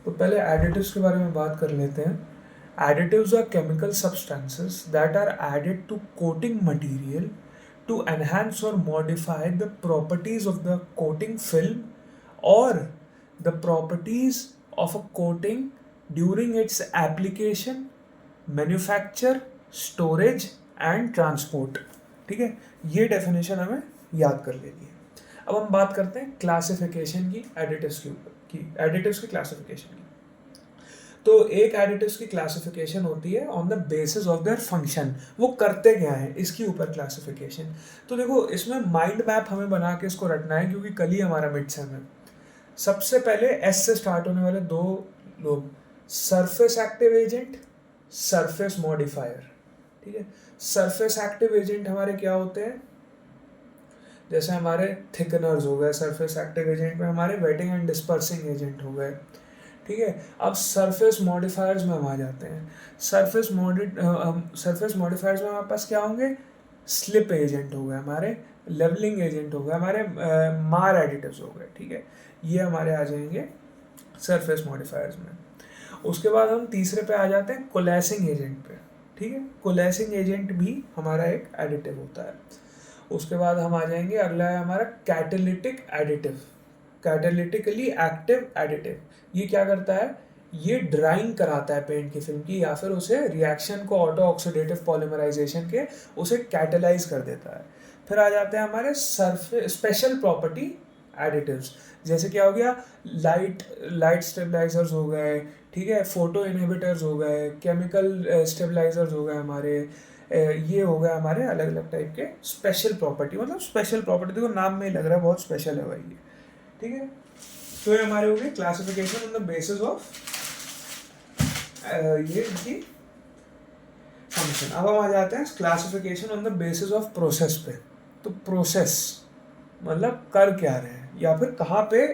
तो पहले एडिटिव्स के बारे में बात कर लेते हैं। Additives are chemical substances that are added to coating material to enhance or modify the properties of the coating film or the properties of a coating during its application, manufacture, storage and transport। ठीक है, ये definition हमें याद कर लेनी है। अब हम बात करते हैं क्लासिफिकेशन की एडिटिव्स के ऊपर की, एडिटिव्स की क्लासिफिकेशन की। तो एक एडिटिव्स की क्लासिफिकेशन होती है on the basis of their function, वो करते क्या है इसके ऊपर क्लासिफिकेशन। तो देखो इसमें माइंड मैप हमें बना के इसको रटना है, क्योंकि कल ही हमारा मिड सेम है। सबसे पहले एस से स्टार्ट होने वाले दो लोग, surface active agent, surface modifier. ठीक है, सरफेस एक्टिव एजेंट हमारे क्या होते हैं, जैसे हमारे थिकनर्स हो गए, सरफेस एक्टिव एजेंट में हमारे वेटिंग एंड डिस्पर्सिंग एजेंट हो गए। ठीक है, अब सरफेस मॉडिफायर्स में हम आ जाते हैं। सरफेस मॉडिफायर्स में हमारे पास क्या होंगे, स्लिप एजेंट हो गए हमारे, लेवलिंग एजेंट हो गए हमारे, मार एडिटिव्स हो गए। ठीक है, ये हमारे आ जाएंगे सरफेस मॉडिफायर्स में। उसके बाद हम तीसरे पे आ जाते हैं कोलेसिंग एजेंट पे। ठीक है, कोलेसिंग एजेंट भी हमारा एक एडिटिव होता है। उसके बाद हम आ जाएंगे, अगला है हमारा कैटालिटिक एडिटिव, कैटालिटिकली एक्टिव एडिटिव। ये क्या करता है, ये ड्राइंग कराता है पेंट की फिल्म की, या फिर उसे रिएक्शन को ऑटो ऑक्सीडेटिव पॉलीमराइजेशन के उसे कैटलाइज कर देता है। फिर आ जाते हैं हमारे सरफेस स्पेशल प्रॉपर्टी एडिटिव्स, जैसे क्या हो गया, लाइट स्टेबलाइजर्स हो गए। ठीक है, फोटो इनहिबिटर्स हो गए, केमिकल स्टेबलाइजर्स हो गए हमारे, ये हो गए हमारे अलग अलग टाइप के स्पेशल प्रॉपर्टी। मतलब स्पेशल प्रॉपर्टी देखो नाम में ही लग रहा है बहुत स्पेशल है भाई ये। ठीक है, तो ये हमारे हो गए classification on the basis of ये इनकी फंक्शन। अब हम आ जाते हैं classification on the basis of process पे। तो प्रोसेस मतलब कर क्या रहे हैं, या फिर कहाँ पे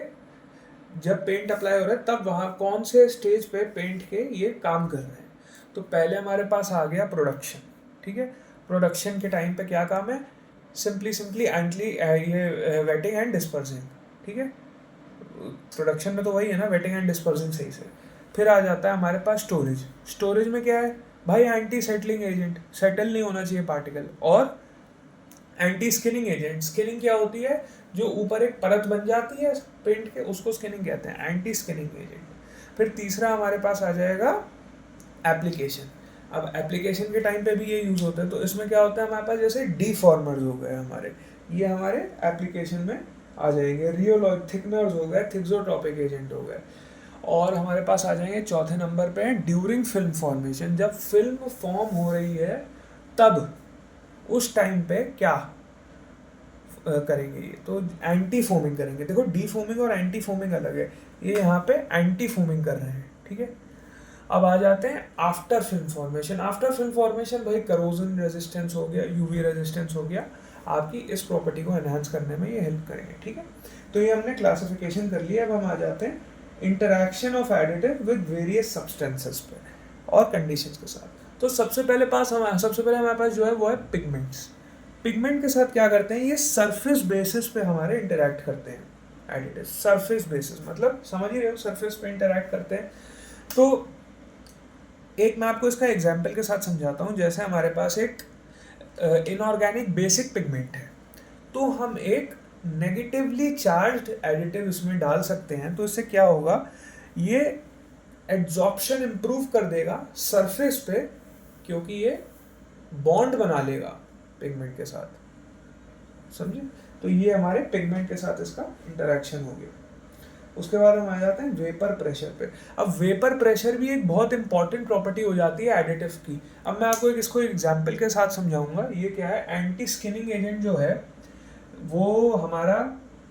जब पेंट अप्लाई हो रहा है तब वहाँ कौन से स्टेज पे पेंट के ये काम कर रहे हैं। तो पहले हमारे पास आ गया प्रोडक्शन। ठीक है, प्रोडक्शन के टाइम पे क्या काम है, सिंपली एंटली ये वेटिंग एंड डिस्पर्सिंग। ठीक है, प्रोडक्शन में तो वही है ना, वेटिंग एंड डिस्पर्सिंग सही से। फिर आ जाता है हमारे पास स्टोरेज। स्टोरेज में क्या है भाई, एंटी सेटलिंग एजेंट, सेटल नहीं होना चाहिए पार्टिकल, और एंटी स्किनिंग एजेंट। स्किनिंग क्या होती है, जो ऊपर एक परत बन जाती है पेंट के, उसको स्किनिंग कहते हैं, एंटी स्किनिंग एजेंट। फिर तीसरा हमारे पास आ जाएगा एप्लीकेशन। अब एप्लीकेशन के टाइम पे भी ये यूज़ होता है, तो इसमें क्या होता है हमारे पास, जैसे डीफॉर्मर्स हो गए हमारे, ये हमारे एप्लीकेशन में आ जाएंगे। रियोलॉइड थिकनर्स हो गए, थिक्सोट्रोपिक एजेंट हो गए। और हमारे पास आ जाएंगे चौथे नंबर पे ड्यूरिंग फिल्म फॉर्मेशन, जब फिल्म फॉर्म हो रही है तब उस टाइम पे क्या करेंगे, ये तो एंटी फोमिंग करेंगे। देखो डी फोमिंग और एंटी फोमिंग अलग है, ये यहाँ पे एंटी फोमिंग कर रहे हैं। ठीक है, अब आ जाते हैं after film formation. After film formation भाई करोजन रेजिस्टेंस हो गया, यूवी रेजिस्टेंस हो गया, आपकी इस प्रॉपर्टी को एनहांस करने में ये हेल्प करेंगे। ठीक है, तो ये हमने क्लासिफिकेशन कर लिया। अब हम आ जाते हैं interaction of additive with various substances पे और कंडीशंस के साथ। तो सबसे पहले हमारे पास जो है वो है पिगमेंट्स। पिगमेंट के साथ क्या करते हैं, ये सरफेस बेसिस पे हमारे इंटरैक्ट करते हैं एडिटिव। सरफेस बेसिस मतलब समझ ही रहे हो, सरफेस पे इंटरैक्ट करते हैं। तो एक मैं आपको इसका एग्जाम्पल के साथ समझाता हूँ। जैसे हमारे पास एक इनऑर्गेनिक बेसिक पिगमेंट है, तो हम एक नेगेटिवली चार्ज्ड एडिटिव इसमें डाल सकते हैं। तो इससे क्या होगा, ये एड्जॉर्प्शन इम्प्रूव कर देगा सरफेस पे, क्योंकि ये बॉन्ड बना लेगा पिगमेंट के साथ। समझे, तो ये हमारे पिगमेंट के साथ इसका इंटरेक्शन हो गया। उसके बाद हम आ जाते हैं वेपर प्रेशर पे। अब वेपर प्रेशर भी एक बहुत इंपॉर्टेंट प्रॉपर्टी हो जाती है एडिटिव की। अब मैं आपको इसको एग्जाम्पल के साथ समझाऊंगा। ये क्या है, एंटी स्किनिंग एजेंट जो है वो हमारा,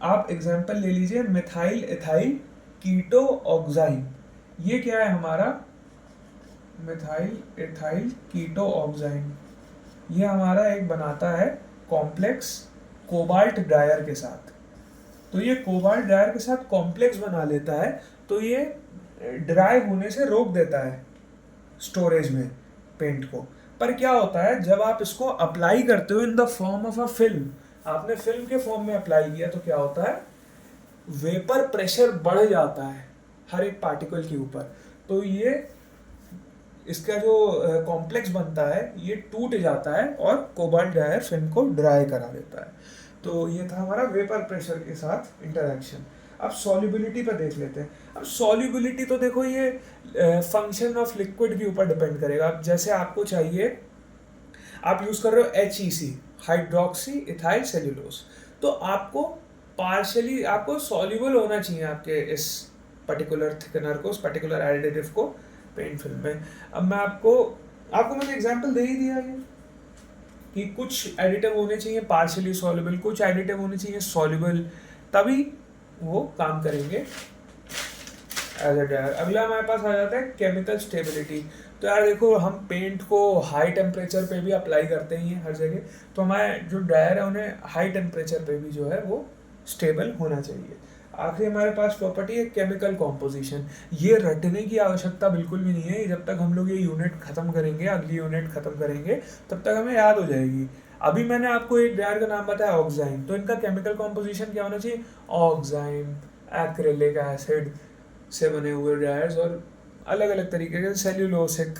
आप एग्जाम्पल ले लीजिए मिथाइल इथाइल कीटो ऑक्साइन। ये क्या है हमारा, मिथाइल इथाइल कीटो ऑक्साइन। ये हमारा एक बनाता है कॉम्प्लेक्स कोबाल्ट डायर के साथ। तो ये कोबाल्ट डायर के साथ कॉम्प्लेक्स बना लेता है, तो ये ड्राई होने से रोक देता है स्टोरेज में पेंट को। पर क्या होता है, जब आप इसको अप्लाई करते हो in the form of a film, आपने फिल्म के फॉर्म में अप्लाई किया, तो क्या होता है, वेपर प्रेशर बढ़ जाता है। हर एक पार्टिकल के ऊपर। तो ये इसका जो कॉम्प्लेक्स बनता है ये टूट जाता है और कोबाल्ट डायर फिल्म को ड्राई करा देता है। तो ये था हमारा वेपर प्रेशर के साथ इंटरेक्शन। अब सॉल्युबिलिटी पर देख लेते हैं। अब सॉल्युबिलिटी तो देखो ये फंक्शन ऑफ लिक्विड के ऊपर डिपेंड करेगा। अब जैसे आपको चाहिए, आप यूज़ कर रहे हो HEC, हाइड्रोक्सी इथाइल सेल्यूलोज, तो आपको पार्शली आपको सॉल्युबल होना चाहिए आपके इस पर्टिकुलर थिकनर को, उस पर्टिकुलर एडिटिव को पेंट फिल्म में। अब मैं आपको आपको मैंने एग्जांपल दे ही दिया है कि कुछ एडिटिव होने चाहिए पार्शियली सॉल्युबल, कुछ एडिटिव होने चाहिए सॉल्युबल, तभी वो काम करेंगे एज अ ड्रायर। अगला हमारे पास आ जाता है केमिकल स्टेबिलिटी। तो यार देखो, हम पेंट को हाई टेम्परेचर पे भी अप्लाई करते ही हैं हर जगह, तो हमारे जो ड्रायर है उन्हें हाई टेम्परेचर पे भी जो है वो स्टेबल होना चाहिए। आखिरी हमारे पास प्रॉपर्टी है केमिकल कॉम्पोजिशन। ये रटने की आवश्यकता बिल्कुल भी नहीं है, जब तक हम लोग ये यूनिट खत्म करेंगे, अगली यूनिट खत्म करेंगे, तब तक हमें याद हो जाएगी। अभी मैंने आपको एक ड्रायर का नाम बताया ऑक्साइन, तो इनका केमिकल कॉम्पोजिशन क्या होना चाहिए? ऑक्साइन, एक्रिलिक एसिड से बने हुए ड्रायर्स, और अलग अलग तरीके के सेल्यूलोसिक,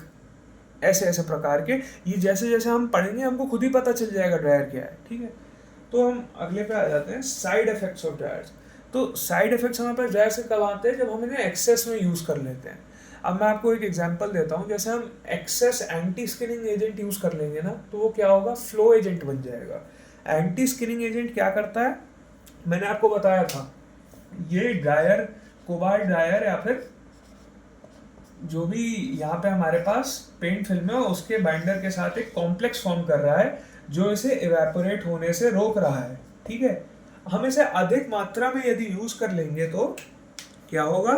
ऐसे ऐसे प्रकार के। ये जैसे जैसे हम पढ़ेंगे हमको खुद ही पता चल जाएगा ड्रायर क्या है, ठीक है। तो हम अगले पे आ जाते हैं, साइड इफेक्ट्स ऑफ ड्रायर्स। तो साइड इफेक्ट्स हमारे पास ड्रायर से कब आते हैं? जब हम इन्हें एक्सेस में यूज़ कर लेते हैं। अब मैं आपको एक एग्जांपल देता हूँ, जैसे हम excess anti skinning agent use कर लेंगे ना, तो वो क्या होगा? फ्लो एजेंट बन जाएगा। एंटी स्किनिंग एजेंट क्या करता है? मैंने आपको बताया था, ये ड्रायर, कोबाल्ट ड्रायर या फिर जो भी यहाँ पे हमारे पास पेंट फिल्म है उसके बाइंडर के साथ एक कॉम्प्लेक्स फॉर्म कर रहा है जो इसे इवेपोरेट होने से रोक रहा है, ठीक है। हम इसे अधिक मात्रा में यदि यूज कर लेंगे तो क्या होगा?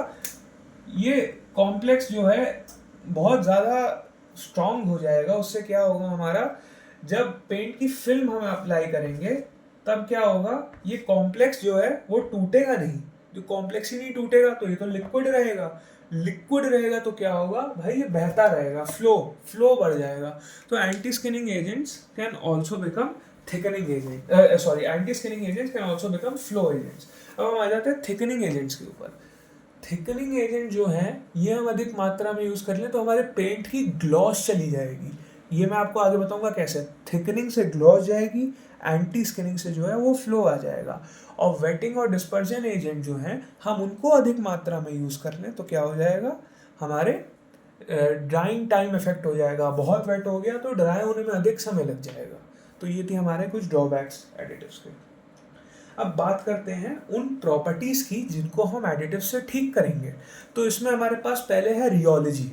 ये कॉम्प्लेक्स जो है बहुत ज़्यादा स्ट्रांग हो जाएगा। उससे क्या होगा हमारा, जब पेंट की फिल्म हम अप्लाई करेंगे तब क्या होगा, ये कॉम्प्लेक्स जो है वो टूटेगा नहीं। जो कॉम्प्लेक्स ही नहीं टूटेगा तो ये तो लिक्विड रहेगा। लिक्विड रहेगा तो क्या होगा भाई, ये बहता रहेगा, फ्लो बढ़ जाएगा। तो anti skinning agents can also become thickening agent, sorry, anti skinning agents can also become flow agents. अब हम आ जाते हैं थिकनिंग एजेंट्स के ऊपर। थिकनिंग एजेंट जो है ये हम अधिक मात्रा में यूज़ कर लें तो हमारे पेंट की ग्लॉस चली जाएगी। ये मैं आपको आगे बताऊंगा कैसे। थिकनिंग से ग्लॉस जाएगी, एंटी स्किनिंग से जो है वो फ्लो आ जाएगा। और वेटिंग और डिस्पर्जन एजेंट जो हैं हम उनको अधिक मात्रा में यूज़ कर लें तो क्या हो जाएगा, हमारे ड्राइंग टाइम इफेक्ट हो जाएगा। बहुत वेट हो गया तो ड्राई होने में अधिक समय लग जाएगा। तो ये थी हमारे कुछ ड्रॉबैक्स एडिटिव्स के। अब बात करते हैं उन प्रॉपर्टीज़ की जिनको हम एडिटिव से ठीक करेंगे। तो इसमें हमारे पास पहले है रियोलॉजी।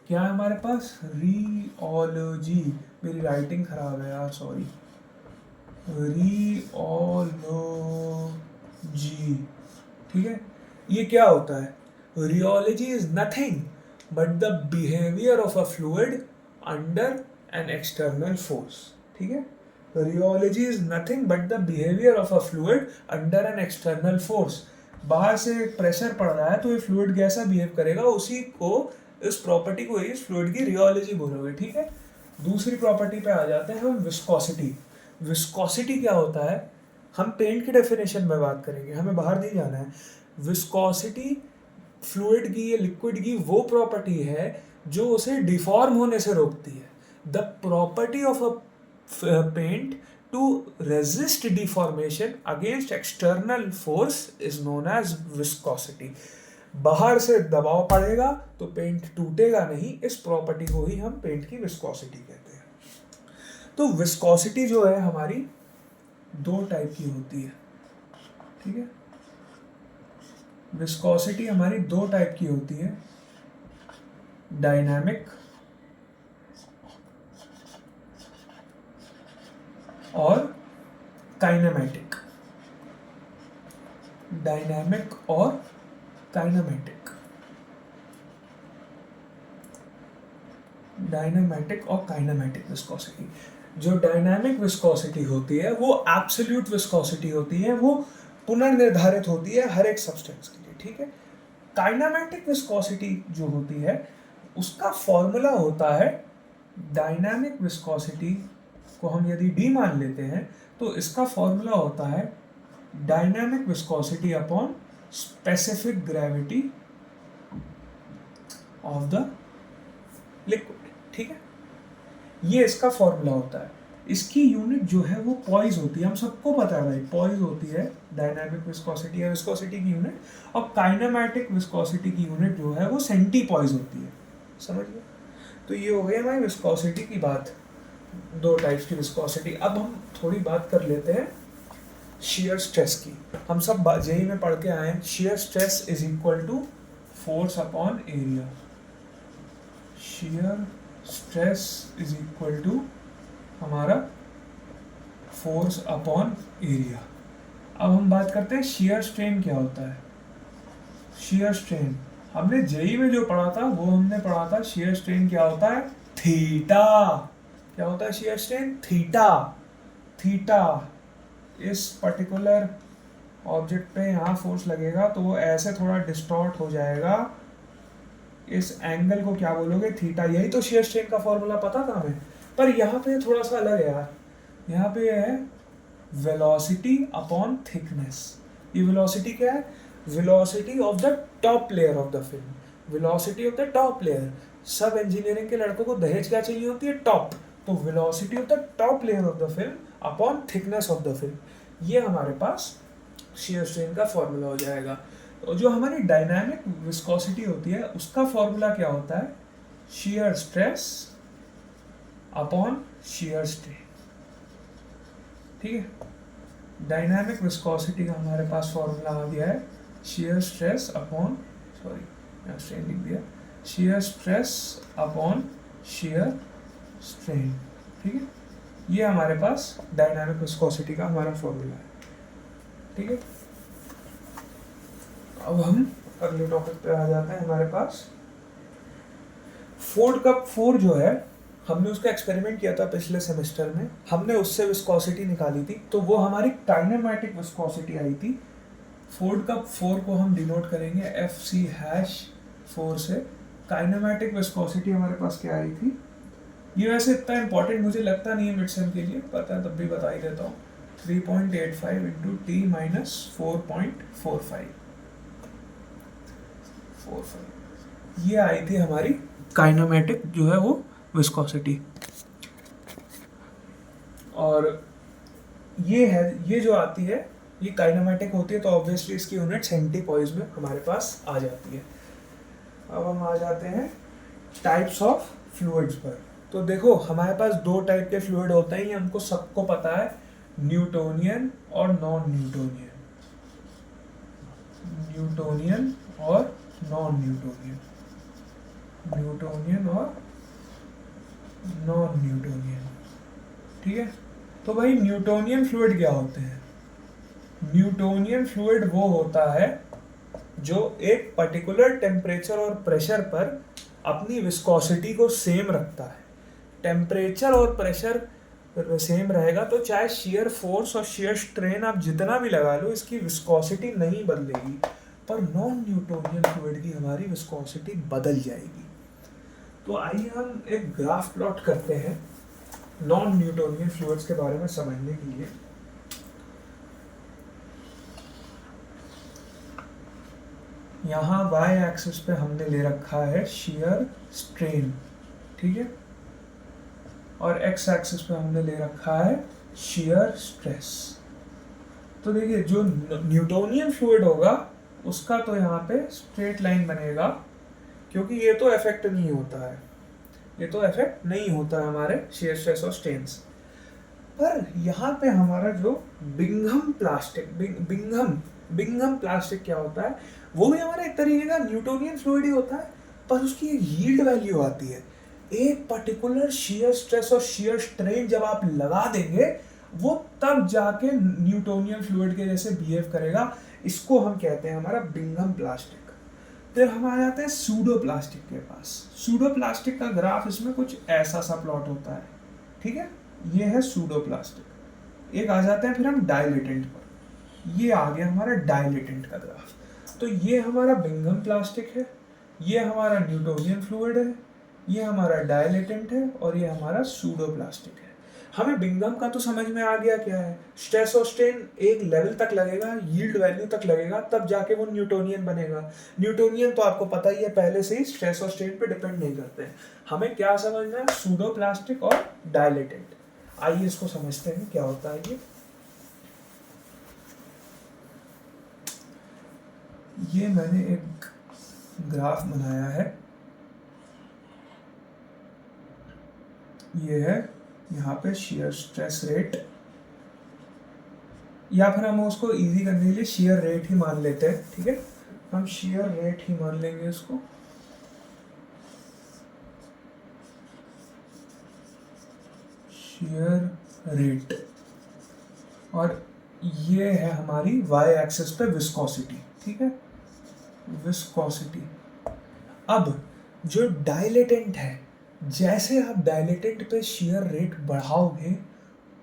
क्या है हमारे पास? रियोलॉजी। मेरी राइटिंग खराब है यार, सॉरी। रियोलॉजी, ठीक है। ये क्या होता है? Rheology is nothing but the behaviour of a fluid under an external force, ठीक है। Rheology is nothing but the behaviour of a fluid under an external force. बाहर से प्रेशर पड़ रहा है तो ये फ्लूइड कैसा बिहेव करेगा, उसी को, इस प्रॉपर्टी को, इस फ्लूइड की रियोलॉजी बोलोगे, ठीक है। दूसरी प्रॉपर्टी पे आ जाते हैं हम, विस्कोसिटी। विस्कोसिटी क्या होता है? हम पेंट की डेफिनेशन में बात करेंगे, हमें बाहर नहीं जाना है। विस्कोसिटी फ्लूइड की या लिक्विड की वो प्रॉपर्टी है जो उसे डिफॉर्म होने से रोकती है। The property of a paint to resist deformation against external force is known as viscosity. बाहर से दबाव पड़ेगा तो पेंट टूटेगा नहीं, इस प्रॉपर्टी को ही हम पेंट की विस्कोसिटी कहते हैं। तो विस्कोसिटी जो है हमारी दो टाइप की होती है, ठीक है। विस्कोसिटी हमारी दो टाइप की होती है, डायनामिक और काइनेमेटिक। डायनामिक और काइनेमेटिक। डायनामेटिक और काइनेमेटिक विस्कोसिटी। जो डायनामिक विस्कोसिटी होती है वो एब्सोल्यूट विस्कोसिटी होती है, वो पुनर्निर्धारित होती है हर एक सब्सटेंस के लिए, ठीक है। काइनेमेटिक विस्कोसिटी जो होती है उसका फॉर्मूला होता है, डायनामिक विस्कोसिटी को हम यदि डी मान लेते हैं तो इसका फॉर्मूला होता है dynamic viscosity upon specific gravity of the liquid, ठीक है। ये इसका फॉर्मूला होता है। इसकी यूनिट जो है वो पॉइज होती है, हम सबको पता है भाई, पॉइज होती है डायनामिक विस्कोसिटी या विस्कोसिटी की यूनिट, और काइनेमैटिक विस्कोसिटी की यूनिट जो है वो सेंटीपॉइज होती है, समझ गए। तो ये हो गई हमारी विस्कोसिटी की बात, दो टाइप्स की विस्कोसिटी। अब हम थोड़ी बात कर लेते हैं shear स्ट्रेस की। हम सब जेई में पढ़ के आए हैं, shear stress is equal to force upon area. shear stress is equal to हमारा फोर्स अपॉन एरिया। अब हम बात करते हैं shear स्ट्रेन क्या होता है। shear स्ट्रेन हमने जेई में जो पढ़ा था वो हमने पढ़ा था, shear स्ट्रेन क्या होता है, थीटा। क्या होता है shear स्ट्रेन, थीटा। थीटा इस पर्टिकुलर ऑब्जेक्ट पे यहाँ फोर्स लगेगा तो वो ऐसे थोड़ा डिस्टॉर्ट हो जाएगा, इस एंगल को क्या बोलोगे, थीटा। यही तो shear स्ट्रेन का फॉर्मूला पता था हमें, पर यहाँ पे थोड़ा सा अलग है यार। यहाँ पे है वेलोसिटी अपॉन थिकनेस। ये वेलोसिटी क्या है, velocity of the top layer of the film. Velocity of the top layer, सब इंजीनियरिंग के लड़कों को दहेज क्या चाहिए होती है, टॉप। तो velocity of the top layer of the film upon thickness of the film, ये हमारे पास shear स्ट्रेन का फॉर्मूला हो जाएगा। तो जो हमारी डायनामिक विस्कोसिटी होती है उसका फॉर्मूला क्या होता है, shear stress upon shear strain, ठीक है। डायनामिक विस्कोसिटी का हमारे पास फॉर्मूला आ गया है shear stress upon, sorry strain लिख दिया, shear stress upon shear strain, ठीक है। ये हमारे पास डायनामिक विस्कोसिटी का हमारा फॉर्मूला है, ठीक है। अब हम अगले टॉपिक पे आ जाते हैं। हमारे पास फोर्ड कप 4 जो है, हमने उसका एक्सपेरिमेंट किया था पिछले सेमेस्टर में, हमने उससे विस्कोसिटी निकाली थी, तो वो हमारी काइनेमैटिक विस्कोसिटी आई थी। फोर्ड कप 4 को हम डिनोट करेंगे FC#4 से। काइनेमैटिक विस्कोसिटी हमारे पास क्या आई थी, ये वैसे इतना इंपॉर्टेंट मुझे लगता नहीं है मिड सेम के लिए, पता है तब भी बता ही देता हूँ। 3.85 इंटू टी माइनस 4.45, ये आई थी हमारी काइनेमैटिक जो है वो विस्कोसिटी। और ये है, ये जो आती है ये काइनेमैटिक होती है, तो ऑब्वियसली इसकी यूनिट सेंटीपॉइज में हमारे पास आ जाती है। अब हम आ जाते हैं टाइप्स ऑफ फ्लूइड्स पर। तो देखो हमारे पास दो टाइप के फ्लूइड होते हैं, ये हमको सबको पता है, न्यूटोनियन और नॉन न्यूटोनियन। न्यूटोनियन और नॉन न्यूटोनियन, न्यूटोनियन और नॉन न्यूटोनियन, ठीक है। तो भाई न्यूटोनियन फ्लूइड क्या होते हैं, न्यूटोनियन फ्लूइड वो होता है जो एक पर्टिकुलर टेम्परेचर और प्रेशर पर अपनी विस्कोसिटी को सेम रखता है। टेम्परेचर और प्रेशर सेम रहेगा तो चाहे shear फोर्स और shear स्ट्रेन आप जितना भी लगा लो, इसकी विस्कोसिटी नहीं बदलेगी। पर नॉन न्यूटोनियन फ्लूइड की हमारी विस्कोसिटी बदल जाएगी। तो आइए हम एक ग्राफ प्लॉट करते हैं नॉन न्यूटोनियन फ्लूइड्स के बारे में समझने के लिए। यहाँ y एक्सिस पे हमने ले रखा है shear स्ट्रेन, ठीक है, और x एक्सिस पे हमने ले रखा है shear स्ट्रेस। तो देखिए जो न्यूटोनियन फ्लूइड होगा उसका तो यहाँ पे स्ट्रेट लाइन बनेगा, क्योंकि ये तो इफेक्ट नहीं होता है, ये तो इफेक्ट नहीं होता है हमारे shear स्ट्रेस और स्ट्रेन्स पर। यहाँ पे हमारा जो बिंघम प्लास्टिक, बिंघम प्लास्टिक क्या होता है, वो भी हमारा एक तरीके का न्यूटोनियन फ्लूइड ही होता है, पर उसकी एक यील्ड वैल्यू आती है। एक पर्टिकुलर shear स्ट्रेस और shear स्ट्रेन जब आप लगा देंगे वो तब जाके न्यूटोनियन फ्लूइड के जैसे बिहेव करेगा। इसको हम कहते हैं हमारा बिंघम प्लास्टिक। फिर हम आ जाते हैं सूडो प्लास्टिक के पास। सूडो प्लास्टिक का ग्राफ इसमें कुछ ऐसा सा प्लॉट होता है, ठीक है, ये है सूडो प्लास्टिक। एक आ जाते हैं फिर हम डायलेटेंट पर, ये आ गया हमारा डायलेटेंट का ग्राफ। तो ये हमारा बिंघम प्लास्टिक है, ये हमारा न्यूटोनियन फ्लूइड है, ये हमारा डायलेटेंट है और ये हमारा सूडो प्लास्टिक है। हमें बिंगम का तो समझ में आ गया क्या है, स्ट्रेस और स्ट्रेन एक लेवल तक लगेगा, यील्ड वैल्यू तक लगेगा, तब जाके वो न्यूटोनियन बनेगा। न्यूटोनियन तो आपको पता ही है पहले से ही स्ट्रेस और स्ट्रेन पे डिपेंड नहीं करते हैं। हमें क्या समझना है, सूडो प्लास्टिक और डायलेटेंट। आइए इसको समझते हैं क्या होता है। ये मैंने एक ग्राफ बनाया है, ये है यहाँ पे शियर स्ट्रेस रेट, या फिर हम उसको इजी करने के लिए शियर रेट ही मान लेते हैं, ठीक है, हम शियर रेट ही मान लेंगे इसको। शियर रेट, और ये है हमारी वाई एक्सिस पे विस्कोसिटी, ठीक है, विस्कोसिटी। अब जो डायलेटेंट है, जैसे आप डायलेटेंट पे शियर रेट बढ़ाओगे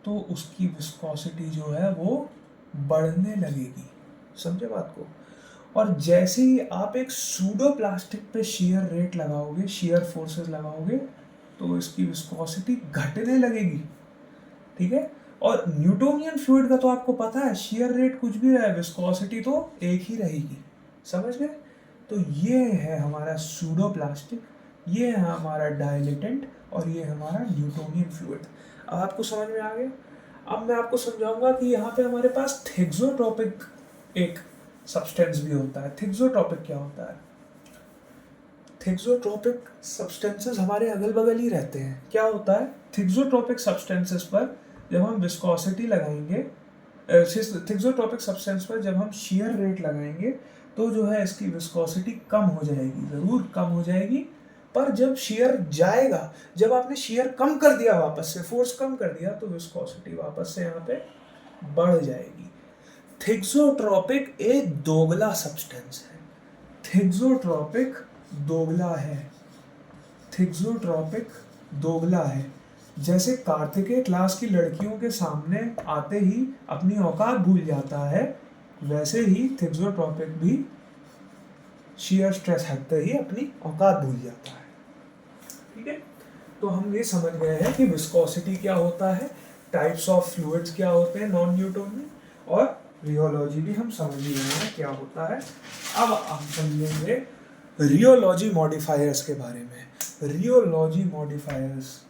तो उसकी विस्कोसिटी जो है वो बढ़ने लगेगी, समझे बात को। और जैसे ही आप एक सूडो प्लास्टिक पे शियर रेट लगाओगे, शियर फोर्सेस लगाओगे, तो इसकी विस्कोसिटी घटने लगेगी, ठीक है। और न्यूटोनियन फ्लूइड का तो आपको पता है, शियर रेट कुछ भी रहे, विस्कोसिटी तो एक ही रहेगी, समझ गए। तो ये है हमारा सूडो प्लास्टिक, ये है हमारा डायलेटेंट, और ये हमारा न्यूटोनियन फ्लूइड। अब आपको समझ में आ गया। अब मैं आपको समझाऊंगा कि यहाँ पे हमारे पास थिक्सोट्रोपिक एक सब्सटेंस भी होता है। थिक्सोट्रोपिक क्या होता है? थिक्सोट्रोपिक सब्सटेंसेस हमारे अगल बगल ही रहते हैं। क्या होता है, थिक्सोट्रोपिक सब्सटेंसेस पर जब हम विस्कोसिटी लगाएंगे, थिक्सोट्रोपिक सब्सटेंस पर जब हम शियर रेट लगाएंगे तो जो है इसकी विस्कोसिटी कम हो जाएगी, ज़रूर कम हो जाएगी। पर जब शियर जाएगा, जब आपने शियर कम कर दिया, वापस से फोर्स कम कर दिया, तो विस्कोसिटी वापस से यहाँ पे बढ़ जाएगी। थिक्सोट्रोपिक एक दोगला सब्सटेंस है, थिक्सोट्रोपिक दोगला है, थिक्सोट्रोपिक दोगला है। जैसे कार्तिकेय क्लास की लड़कियों के सामने आते ही अपनी औकात भूल जाता है, वैसे ही थिक्सोट्रोपिक भी शियर स्ट्रेस हटते ही अपनी औकात भूल जाता है, ठीक है। तो हम ये समझ गए हैं कि विस्कोसिटी क्या होता है, टाइप्स ऑफ फ्लूइड्स क्या होते हैं नॉन न्यूटोनियन, और रियोलॉजी भी हम समझ ही रहे हैं क्या होता है। अब हम समझेंगे रियोलॉजी मॉडिफायर्स के बारे में। रियोलॉजी मॉडिफायर्स,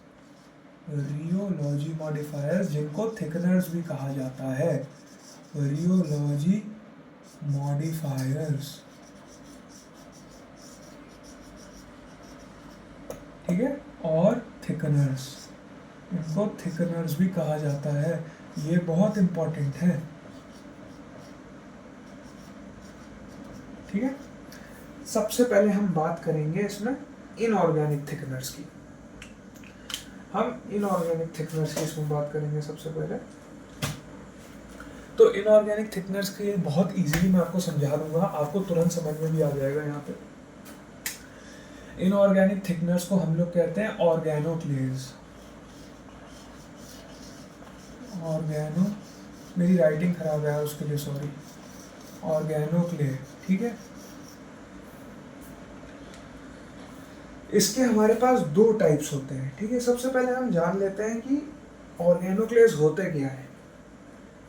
रियोलॉजी मॉडिफायर्स जिनको थिकनर्स भी कहा जाता है, रियोलॉजी मॉडिफायर्स, ठीक है, और थिकनर्स, इनको थिकनर्स भी कहा जाता है। ये बहुत इंपॉर्टेंट है, ठीक है। सबसे पहले हम बात करेंगे इसमें इनऑर्गेनिक थिकनर्स की। हम इनऑर्गेनिक थिकनर्स की इसमें बात करेंगे सबसे पहले। तो इनऑर्गेनिक थिकनर्स की बहुत इजीली मैं आपको समझा दूंगा, आपको तुरंत समझ में भी आ जाएगा। यहाँ पे इनऑर्गेनिक थिकनर्स को हम लोग कहते हैं ऑर्गेनोक्लेज। ऑर्गेनो, मेरी राइटिंग खराब है उसके लिए सॉरी, ऑर्गेनोक्ले, ठीक है। इसके हमारे पास दो टाइप्स होते हैं, ठीक है। सबसे पहले हम जान लेते हैं कि ऑर्गेनोक्लेज होते क्या है।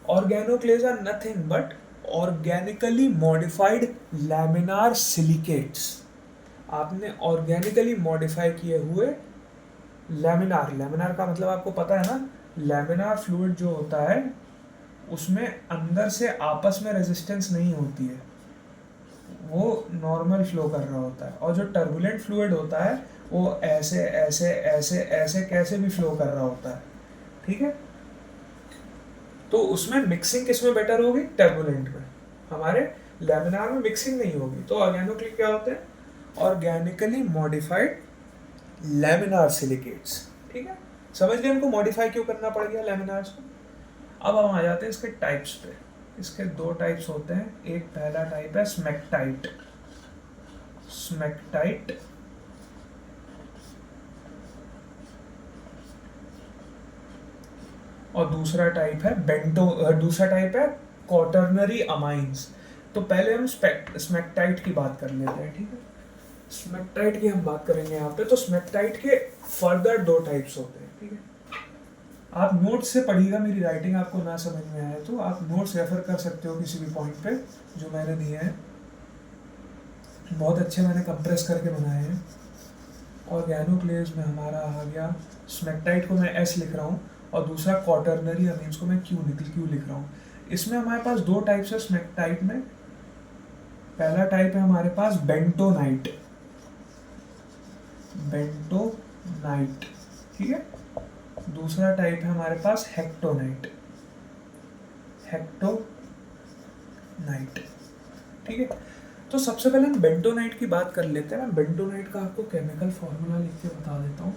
Organoclays are nothing but organically modified laminar silicates. आपने ऑर्गेनिकली मॉडिफाई किए हुए लैमिनार, लैमिनार का मतलब आपको पता है ना, लैमिनार फ्लूइड जो होता है उसमें अंदर से आपस में रेजिस्टेंस नहीं होती है, वो नॉर्मल फ्लो कर रहा होता है। और जो टर्बुलेंट फ्लूइड होता है वो ऐसे ऐसे ऐसे ऐसे कैसे भी फ्लो कर रहा होता है, ठीक है। तो उसमें मिक्सिंग किस में बेटर होगी, टर्बुलेंट में। हमारे लैमिनार में मिक्सिंग नहीं होगी। तो ऑर्गेनोक्ले क्या होते हैं, ऑर्गेनिकली मॉडिफाइड लैमिनार सिलिकेट्स, ठीक है। समझ गए इनको मॉडिफाई क्यों करना पड़ गया लैमिनार्स को। अब हम आ जाते हैं इसके टाइप्स पे। इसके दो टाइप्स होते हैं, एक पहला टाइप है स्मेक्टाइट, स्मेक्टाइट, और दूसरा टाइप है दूसरा टाइप है क्वाटरनरी अमाइंस। तो पहले हम स्मेक्टाइट की बात कर लेते हैं, ठीक है। स्मेक्टाइट की हम बात करेंगे यहाँ पे। तो स्मेक्टाइट के फर्दर दो टाइप्स होते हैं, ठीक है। आप नोट्स से पढ़िएगा, मेरी राइटिंग आपको ना समझ में आए तो आप नोट्स रेफर कर सकते हो किसी भी पॉइंट पे जो मैंने दिए हैं, बहुत अच्छे मैंने कंप्रेस करके बनाए हैं। ऑर्गेनोक्लेव्स में हमारा आ गया, स्मेक्टाइट को मैं एस लिख रहा हूँ और दूसरा क्वाटरनरी अमीन्स को मैं क्यू लिख रहा हूँ। इसमें हमारे पास दो टाइप्स है स्मेक्टाइट में। पहला टाइप है हमारे पास बेंटोनाइट, ठीक है। दूसरा टाइप है हमारे पास हेक्टोनाइट, ठीक है। तो सबसे पहले हम बेंटोनाइट की बात कर लेते हैं। मैं बेंटोनाइट का आपको केमिकल फॉर्मूला लिख के बता देता हूँ।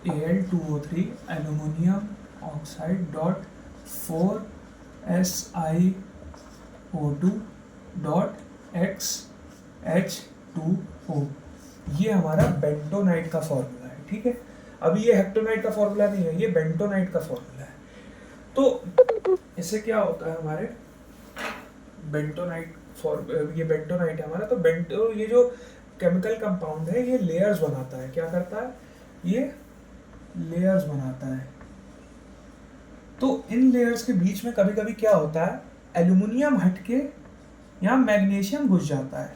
Al2O3 aluminium oxide dot 4SiO2 dot XH2O, ये हमारा बेंटोनाइट का फॉर्मूला है, ठीक है। अभी ये हेक्टोनाइट का फॉर्मूला नहीं है, ये बेंटोनाइट का फॉर्मूला है। तो इससे क्या होता है हमारे बेंटोनाइट ये बेंटोनाइट है हमारा। तो बेंटो ये जो केमिकल कंपाउंड है ये लेयर्स बनाता है। क्या करता है? ये लेयर्स बनाता है। तो इन लेयर्स के बीच में कभी कभी क्या होता है, एल्यूमिनियम हटके यहाँ मैग्नीशियम घुस जाता है।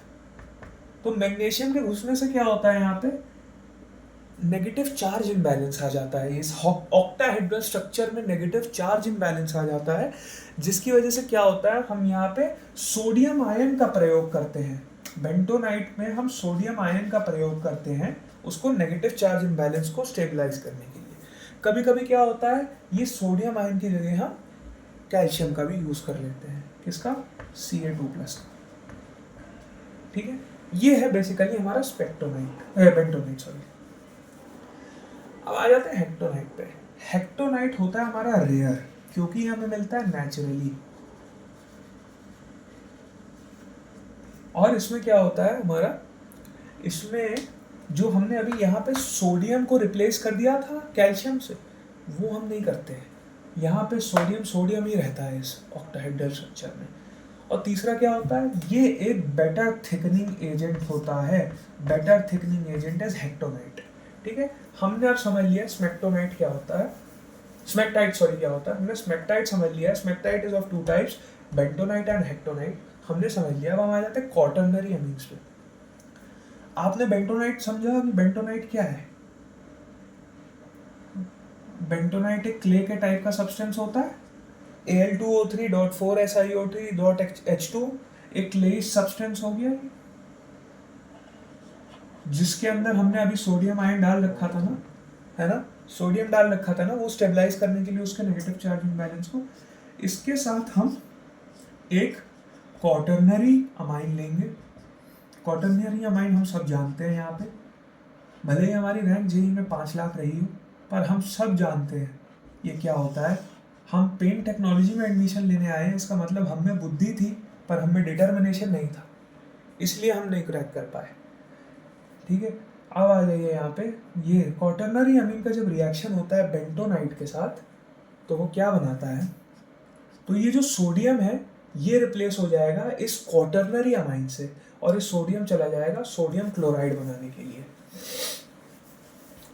तो मैग्नीशियम के घुसने से क्या होता है, यहाँ पे नेगेटिव चार्ज इम्बैलेंस आ जाता है। इस ऑक्टाहेड्रल स्ट्रक्चर में नेगेटिव चार्ज इम्बैलेंस आ जाता है, जिसकी वजह से क्या होता है, हम यहाँ पे सोडियम आयन का प्रयोग करते हैं। बेंटोनाइट में हम सोडियम आयन का प्रयोग करते हैं उसको नेगेटिव चार्ज इम्बैलेंस को स्टेबलाइज करने के लिए। कभी कभी क्या होता है, ये सोडियम आयन की जगह हम कैल्शियम का भी यूज कर लेते हैं। किसका? Ca2+ का, ठीक है। ये है बेसिकली हमारा बेंटोनाइट सॉरी। अब आ जाते हैं हेक्टोनाइट पे। हेक्टोनाइट होता है हमारा रेयर, क्योंकि हमें मिलता है नेचुरली। और इसमें क्या होता है हमारा, इसमें जो हमने अभी यहाँ पे सोडियम को रिप्लेस कर दिया था कैल्शियम से, वो हम नहीं करते हैं। यहाँ पे सोडियम ही रहता है इस ऑक्टाहेड्रल स्ट्रक्चर में। और तीसरा क्या होता है, ये एक बेटर थिकनिंग एजेंट होता है। बेटर थिकनिंग एजेंट इज हेक्टोनाइट, ठीक है। हमने अब समझ लिया स्मेक्टोनाइट क्या होता है, स्मेक्टाइट क्या होता है। हमने स्मेक्टाइट समझ लिया। Smectite is of two types, bentonite and hectorite, हमने समझ लिया। अब हम आ जाते हैं क्वाटरनरी अमीन्स पे। आपने बेंटोनाइट समझा कि बेंटोनाइट क्या है? बेंटोनाइट एक क्ले के टाइप का सब्सटेंस होता है। Al2O3.4SiO3.H2 एक क्लेइश सब्सटेंस हो गया, जिसके अंदर हमने अभी सोडियम आयन डाल रखा था ना, है ना, सोडियम डाल रखा था ना, वो स्टेबलाइज करने के लिए उसके नेगेटिव चार्ज इम्बैलेंस को। इसके साथ हम एक क्वाटरनरी अमाइन लेंगे। क्वाटरनरी अमाइन हम सब जानते हैं, यहाँ पे भले ही हमारी रैंक जेई में 5 लाख रही हो, पर हम सब जानते हैं ये क्या होता है। हम पेन टेक्नोलॉजी में एडमिशन लेने आए हैं, इसका मतलब हम में बुद्धि थी पर हम में डिटर्मिनेशन नहीं था, इसलिए हम नहीं क्रैक कर पाए, ठीक है। अब आ जाइए यहाँ पे, ये क्वाटरनरी अमीन का जब रिएक्शन होता है बेंटोनाइट के साथ, तो वो क्या बनाता है, तो ये जो सोडियम है ये रिप्लेस हो जाएगा इस क्वाटरनरी अमाइन से, और इस सोडियम चला जाएगा सोडियम क्लोराइड बनाने के लिए।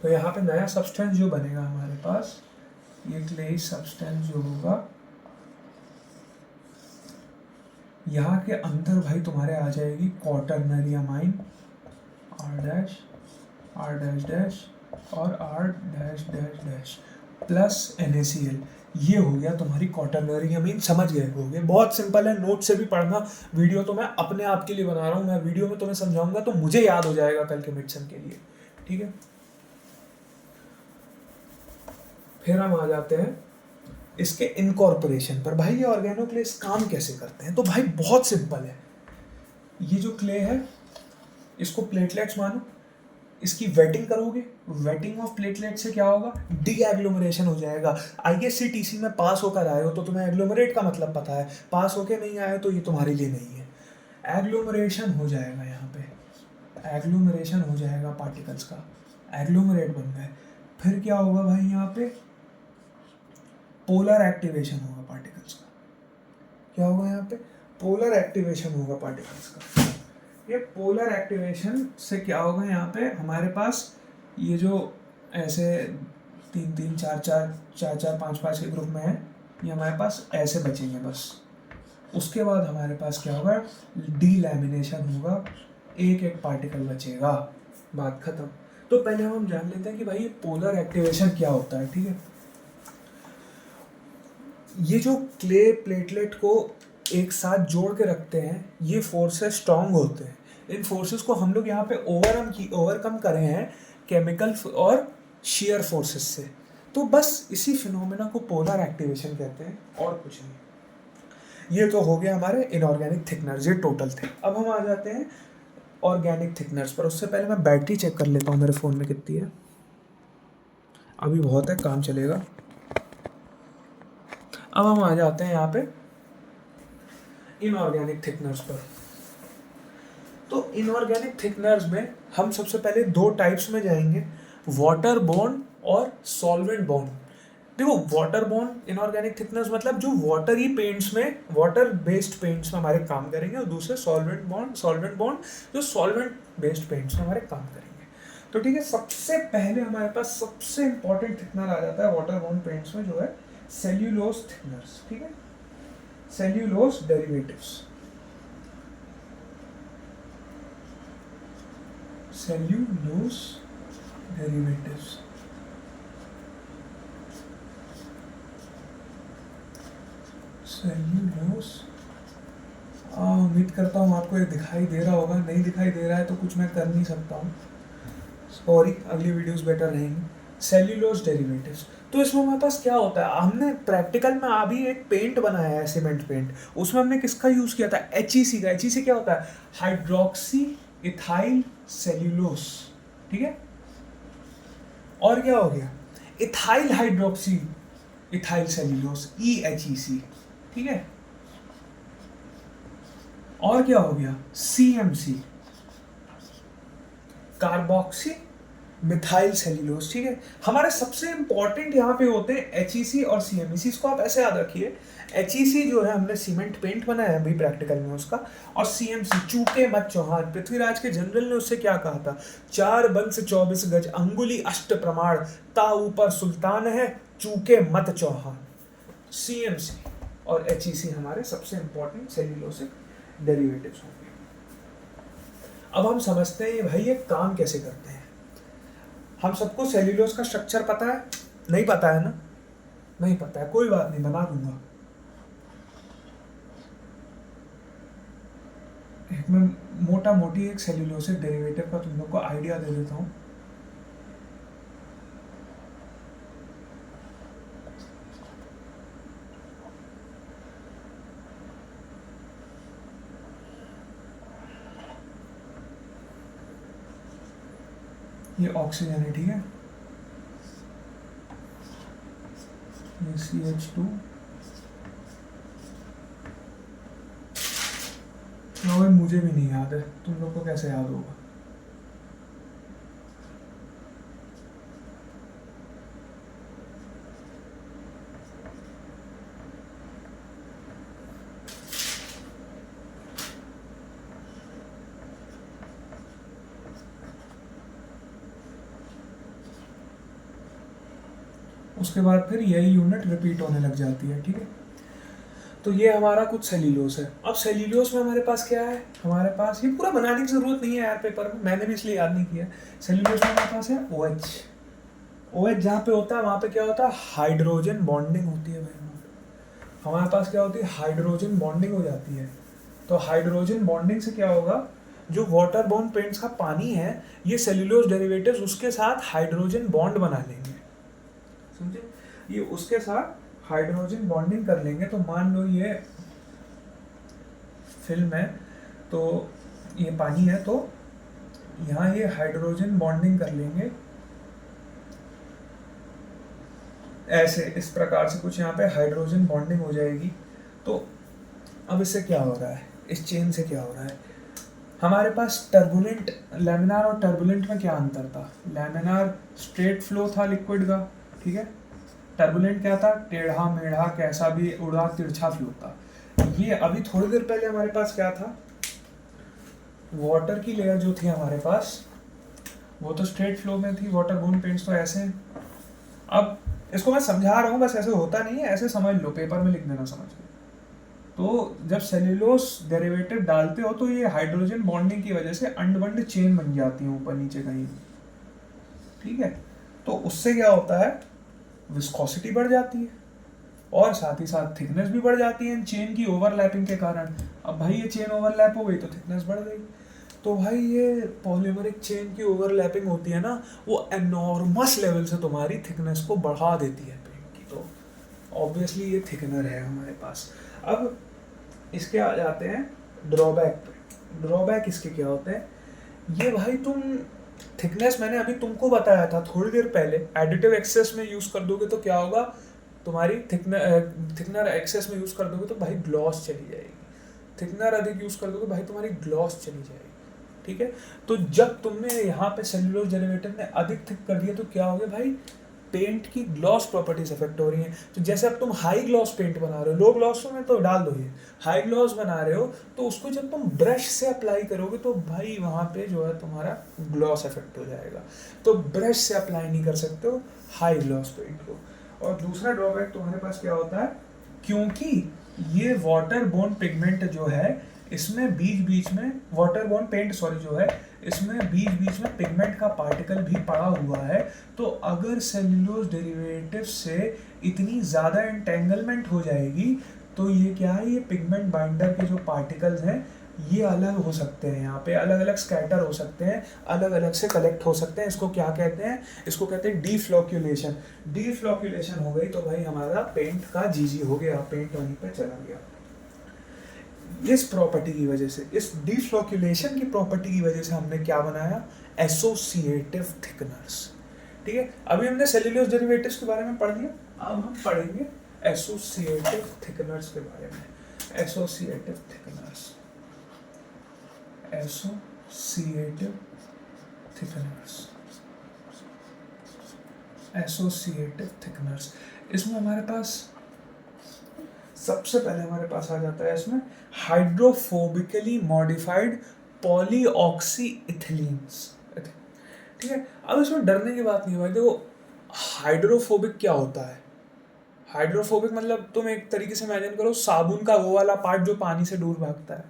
तो यहाँ पे नया सब्सटेंस जो बनेगा हमारे पास, ये क्लेइश सब्सटेंस जो होगा, यहाँ के अंदर भाई तुम्हारे आ जाएगी क्वाटरनरी अमाइन R' और R' प्लस NaCl। ये हो गया तुम्हारी क्वाटरनरी अमीन। समझ गए होगे, बहुत सिंपल है, नोट से भी पढ़ना। वीडियो तो मैं अपने आप के लिए बना रहा हूँ, मैं वीडियो में तुम्हें समझाऊंगा तो मुझे याद हो जाएगा कल के मिडसेम के लिए, ठीक है। फिर हम आ जाते हैं इसके इनकॉर्पोरेशन पर। भाई ये ऑर्गेनोक्लेस काम कैसे करते हैं, तो भाई बहुत सिंपल है। ये जो क्ले है इसको प्लेटलेट्स मानो, इसकी वेटिंग करोगे, वेटिंग ऑफ प्लेटलेट से क्या होगा, डी एग्लोमरेशन हो जाएगा। ISC-TC में पास होकर आए हो तो तुम्हें एग्लोमरेट का मतलब पता है, पास होके नहीं आए तो ये तुम्हारे लिए नहीं है। एग्लोमरेशन हो जाएगा, यहाँ पे एग्लोमरेशन हो जाएगा पार्टिकल्स का, एग्लोमरेट बन गए। फिर क्या होगा भाई, यहाँ पे पोलर एक्टिवेशन होगा पार्टिकल्स का। क्या होगा यहाँ पे, पोलर एक्टिवेशन होगा पार्टिकल्स का। ये पोलर एक्टिवेशन से क्या होगा, यहाँ पे हमारे पास ये जो ऐसे तीन तीन चार चार चार चार पाँच पाँच के ग्रुप में है, ये हमारे पास ऐसे बचेंगे बस। उसके बाद हमारे पास क्या होगा, डीलैमिनेशन होगा, एक एक पार्टिकल बचेगा, बात खत्म। तो पहले हम जान लेते हैं कि भाई पोलर एक्टिवेशन क्या होता है, ठीक है। ये जो क्ले प्लेटलेट को एक साथ जोड़ के रखते हैं, ये फोर्सेस स्ट्रांग होते हैं। इन फोर्सेस को हम लोग यहाँ पे ओवरकम करे हैं केमिकल और शेयर फोर्सेस से। तो बस इसी फिनोमेना को पोलर एक्टिवेशन कहते हैं, और कुछ नहीं। ये तो हो गया हमारे इनऑर्गेनिक थिकनर्स, ये टोटल थे। अब हम आ जाते हैं ऑर्गेनिक थिकनर्स पर। उससे पहले मैं बैटरी चेक कर लेता हूँ मेरे फ़ोन में कितनी है। अभी बहुत है, काम चलेगा। अब हम आ जाते हैं यहाँ पे इनऑर्गेनिक थिकनर्स पर। तो इनऑर्गेनिक थिकनर्स में हम सबसे पहले दो टाइप्स में जाएंगे, वाटर बॉन्ड और सॉल्वेंट बॉन्ड। देखो, वाटर बॉन्ड इनऑर्गेनिक थिकनेस मतलब जो वाटरी पेंट्स में, वाटर बेस्ड पेंट्स में हमारे काम करेंगे, और दूसरे सॉल्वेंट बॉन्ड जो सॉल्वेंट बेस्ड पेंट्स में हमारे काम करेंगे। तो ठीक है, सबसे पहले हमारे पास सबसे इंपॉर्टेंट थिकनर आ जाता है वाटर बॉन्ड पेंट्स में, जो है सेल्यूलोज थिकनर्स, ठीक है, cellulose derivatives. Cellulose derivatives cellulose. उम्मीद करता हूँ आपको ये दिखाई दे रहा होगा, नहीं दिखाई दे रहा है तो कुछ मैं कर नहीं सकता हूँ, सॉरी, अगली वीडियोस बेटर रहेंगी। Cellulose derivatives. तो इसमें हमारे पास क्या होता है, हमने प्रैक्टिकल में अभी एक पेंट बनाया है, सीमेंट पेंट, उसमें हमने किसका यूज़ किया था, HEC का। HEC क्या होता है, हाइड्रोक्सी इथाइल सेल्यूलोज, ठीक है। और क्या हो गया, ethyl hydroxy ethyl cellulose, EHEC, ठीक है। और क्या हो गया, CMC कार्बोक्सी मिथाइल सेल्यूलोज, ठीक है। हमारे सबसे इंपॉर्टेंट यहाँ पे होते हैं HEC और CMC। इसको आप ऐसे याद रखिए, HEC जो है हमने सीमेंट पेंट बनाया है अभी प्रैक्टिकल में उसका, और CMC चूके मत चौहान, पृथ्वीराज के जनरल ने उससे क्या कहा था, 4 बंस 24 गज अंगुली अष्ट प्रमाण, ता ऊपर सुल्तान है चूके मत चौहान। CMC और HEC हमारे सबसे इंपॉर्टेंट सेल्यूलोसिक डेरिवेटिव्स होंगे। अब हम समझते हैं भाई ये काम कैसे करते हैं। हम सबको सेल्यूलोज का स्ट्रक्चर पता है, नहीं पता है ना, नहीं पता है, कोई बात नहीं, बना दूंगा। मैं मोटा मोटी एक सेल्यूलोसिक डेरिवेटिव का तुम लोग को आइडिया दे देता हूँ। ये ऑक्सीजन है, ठीक है, ये CH2, मुझे भी नहीं याद है, तुम लोग को कैसे याद होगा। उसके बाद फिर यही यूनिट रिपीट होने लग जाती है, ठीक है। तो ये हमारा कुछ सेल्यूलोस है। अब सेल्यूलोस में हमारे पास क्या है, हमारे पास, ये पूरा बनाने की जरूरत नहीं है यार पेपर में, मैंने भी इसलिए याद नहीं किया। सेल्यूलोस में हमारे पास है OH जहाँ पे होता है वहाँ पे क्या होता है, हाइड्रोजन बॉन्डिंग होती है भाई। हमारे पास क्या होती है, हाइड्रोजन बॉन्डिंग हो जाती है। तो हाइड्रोजन बॉन्डिंग से क्या होगा, जो वाटर बॉन्ड पेंट्स का पानी है, ये सेल्यूलोज डेरिवेटिव्स उसके साथ हाइड्रोजन बॉन्ड बना लेंगे, समझे, ये उसके साथ हाइड्रोजन बॉन्डिंग कर लेंगे। तो मान लो ये फिल्म है, तो ये पानी है, तो यहाँ ये हाइड्रोजन बॉन्डिंग कर लेंगे ऐसे, इस प्रकार से कुछ यहाँ पे हाइड्रोजन बॉन्डिंग हो जाएगी। तो अब इससे क्या हो रहा है, इस चेन से क्या हो रहा है, हमारे पास टर्बुलेंट, लैमिनार और टर्बुलेंट में क्या अंतर था, लैमिनार स्ट्रेट फ्लो था लिक्विड का, ठीक है, टर्बुलेंट क्या था, टेढ़ा मेढ़ा कैसा भी उड़ा तिरछा फ्लो था। ये अभी थोड़ी देर पहले हमारे पास क्या था, वाटर की लेयर जो थी हमारे पास, वो तो स्ट्रेट फ्लो में थी, वाटर बॉन्ड पेंट्स तो ऐसे हैं, अब इसको मैं समझा रहा हूँ, बस ऐसे होता नहीं है, ऐसे समझ लो, पेपर में लिख देना समझ लो। तो जब सेल्यूलोस डेरिवेटिव डालते हो तो ये हाइड्रोजन बॉन्डिंग की वजह से अंड चेन बन जाती है ऊपर नीचे कहीं, ठीक है। तो उससे क्या होता है, विस्कोसिटी बढ़ जाती है और साथ ही साथ थिकनेस भी बढ़ जाती है चेन की ओवरलैपिंग के कारण। अब भाई ये चेन ओवरलैप हो गई तो थिकनेस बढ़ गई। तो भाई ये पॉलीमरिक चेन की ओवरलैपिंग होती है ना, वो एनॉर्मस लेवल से तुम्हारी थिकनेस को बढ़ा देती है पेंट की। तो ऑब्वियसली ये थिकनर है हमारे पास। अब इसके आ जाते हैं ड्रॉबैक पे। ड्रॉबैक इसके क्या होते हैं, ये भाई तुम थिकनेस मैंने अभी तुमको बताया था थोड़ी देर पहले, एडिटिव एक्सेस में यूज़ कर दोगे तो क्या होगा, तुम्हारी थिकनर एक्सेस में यूज़ कर दोगे तो भाई ग्लॉस चली जाएगी, थिकनर अधिक यूज़ कर दोगे भाई तुम्हारी ग्लॉस चली जाएगी, ठीक है। तो जब तुमने यहाँ पे सेल्यूलोज डेरिवेटिव ने अधिक थिक कर दिया तो क्या हो गया भाई, पेंट की ग्लॉस प्रॉपर्टीज इफेक्ट हो रही हैं। तो जैसे अब तुम हाई ग्लॉस पेंट बना रहे हो, लो ग्लॉस में तो डाल दो, ये हाई ग्लॉस बना रहे हो तो उसको जब तुम ब्रश से अप्लाई करोगे तो भाई वहाँ पे जो है तुम्हारा ग्लॉस इफेक्ट हो जाएगा। तो ब्रश से अप्लाई नहीं कर सकते हो हाई ग्लॉस पेंट को। और दूसरा ड्रॉबैक तुम्हारे पास क्या होता है, क्योंकि ये वाटर बोर्न पिगमेंट जो है, इसमें बीच बीच में वाटर बोर्न पेंट सॉरी जो है, इसमें बीच बीच में पिगमेंट का पार्टिकल भी पड़ा हुआ है। तो अगर सेल्यूलोज डेरिवेटिव से इतनी ज़्यादा एंटेंगलमेंट हो जाएगी तो ये क्या है, ये पिगमेंट बाइंडर के जो पार्टिकल्स हैं ये अलग हो सकते हैं, यहाँ पे अलग अलग स्कैटर हो सकते हैं, अलग अलग से कलेक्ट हो सकते हैं। इसको क्या कहते हैं, इसको कहते हैं डीफ्लोक्यूलेशन। डीफ्लोक्यूलेशन हो गई तो भाई हमारा पेंट का जीजी हो गया, पेंट वहीं पे चला गया। इस प्रॉपर्टी की वजह से, इस डिफ्लोक्यूलेशन की प्रॉपर्टी की वजह से हमने क्या बनाया, एसोसिएटिव थिकनर्स, ठीक है। अभी हमने सेल्यूलोज डेरिवेटिव्स के बारे में पढ़ लिया, अब हम पढ़ेंगे एसोसिएटिव थिकनर्स के बारे में। Associative thickeners, associative thickeners, associative thickeners. इसमें हमारे पास सबसे पहले हमारे पास आ जाता है इसमें हाइड्रोफोबिकली मॉडिफाइड पॉलीऑक्सी इथिलीन्स, ठीक है। अब इसमें डरने की बात नहीं है भाई, देखो हाइड्रोफोबिक क्या होता है, हाइड्रोफोबिक मतलब तुम एक तरीके से इमेजिन करो साबुन का वो वाला पार्ट जो पानी से दूर भागता है।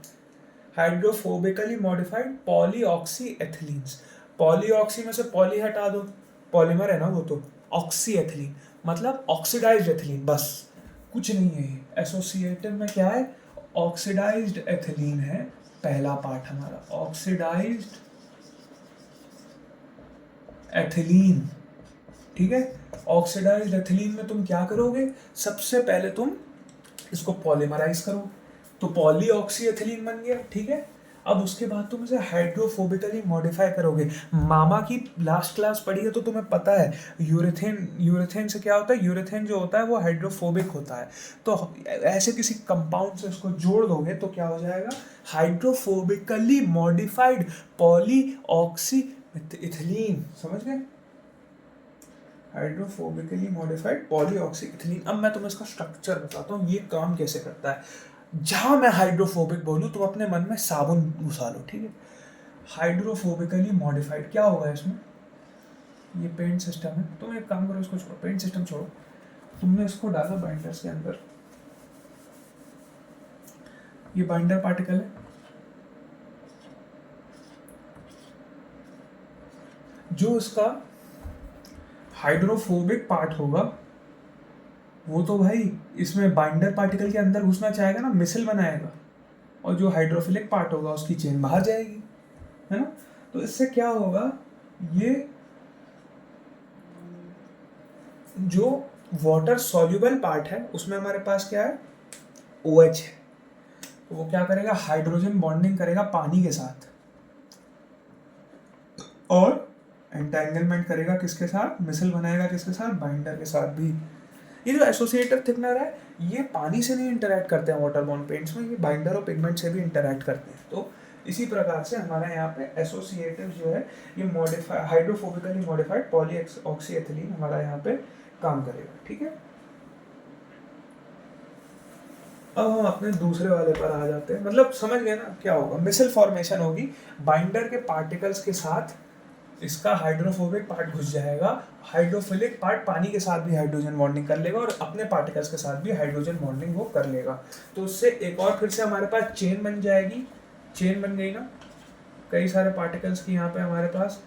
हाइड्रोफोबिकली मॉडिफाइड पॉलीऑक्सी एथिलीन्स, पॉलीऑक्सी में से पॉली हटा दो, पॉलीमर है ना वो, तो ऑक्सी एथिलीन मतलब ऑक्सीडाइज्ड एथिलीन, बस कुछ नहीं है ये। एसोसिएटिव में क्या है, ऑक्सीडाइज्ड एथिलीन है पहला पार्ट हमारा, ऑक्सीडाइज्ड एथिलीन, ठीक है। ऑक्सीडाइज्ड एथिलीन में तुम क्या करोगे, सबसे पहले तुम इसको पॉलीमराइज करो तो पॉलीऑक्सी एथिलीन बन गया, ठीक है। अब उसके बाद तुम इसे हाइड्रोफोबिकली मॉडिफाई करोगे। मामा की लास्ट क्लास पढ़ी है तो तुम्हें पता है यूरेथेन, यूरेथेन से क्या होता है, यूरेथेन जो होता है वो हाइड्रोफोबिक होता है। तो ऐसे किसी कंपाउंड से उसको जोड़ दोगे तो क्या हो जाएगा, हाइड्रोफोबिकली मॉडिफाइड पॉलीऑक्सी इथिलीन, समझ गए, हाइड्रोफोबिकली मॉडिफाइड पॉलीऑक्सी इथिलीन। अब मैं तुम्हें इसका स्ट्रक्चर बताता हूँ ये काम कैसे करता है। जहां मैं हाइड्रोफोबिक बोलूँ तुम अपने मन में साबुन घुसा लो, ठीक है। हाइड्रोफोबिकली मॉडिफाइड क्या होगा इसमें, ये पेंट सिस्टम है, तुम एक काम करो इसको छोड़ो, पेंट सिस्टम छोड़ो, तुमने इसको डाला बाइंडर्स के अंदर, ये बाइंडर पार्टिकल है, जो इसका हाइड्रोफोबिक पार्ट होगा वो तो भाई इसमें बाइंडर पार्टिकल के अंदर घुसना चाहेगा ना, मिसल बनाएगा, और जो हाइड्रोफिलिक पार्ट होगा उसकी चेन बाहर जाएगी, है ना। तो इससे क्या होगा, ये जो वाटर सॉल्युबल पार्ट है उसमें हमारे पास क्या है, OH है, तो वो क्या करेगा, हाइड्रोजन बॉन्डिंग करेगा पानी के साथ और एंटेंगलमेंट करेगा किसके साथ, मिसल बनाएगा किसके साथ, बाइंडर के साथ भी। ये जो एसोसिएटिव थिकनर है ये पानी से नहीं इंटरैक्ट करते हैं वाटर बॉन्ड पेंट्स में, ये बाइंडर और पिगमेंट से भी इंटरैक्ट करते हैं। तो इसी प्रकार से हमारे यहाँ पे एसोसिएटिव जो है ये मॉडिफाई हाइड्रोफोबिकली मॉडिफाइड पॉलीऑक्सी एथिलीन हमारा यहाँ पे काम करेगा, ठीक है। अब हम अपने दूसरे वाले पर आ जाते हैं, मतलब समझ गए ना क्या होगा, मिसल फॉर्मेशन होगी बाइंडर के पार्टिकल्स के साथ इसका हाइड्रोफोबिक पार्ट घुस जाएगा, हाइड्रोफिलिक पार्ट पानी के साथ भी हाइड्रोजन बॉन्डिंग कर लेगा और अपने पार्टिकल्स के साथ भी हाइड्रोजन बॉन्डिंग वो कर लेगा। तो उससे एक और फिर से हमारे पास चेन बन जाएगी। चेन बन गई ना, कई सारे पार्टिकल्स की यहाँ पे हमारे पास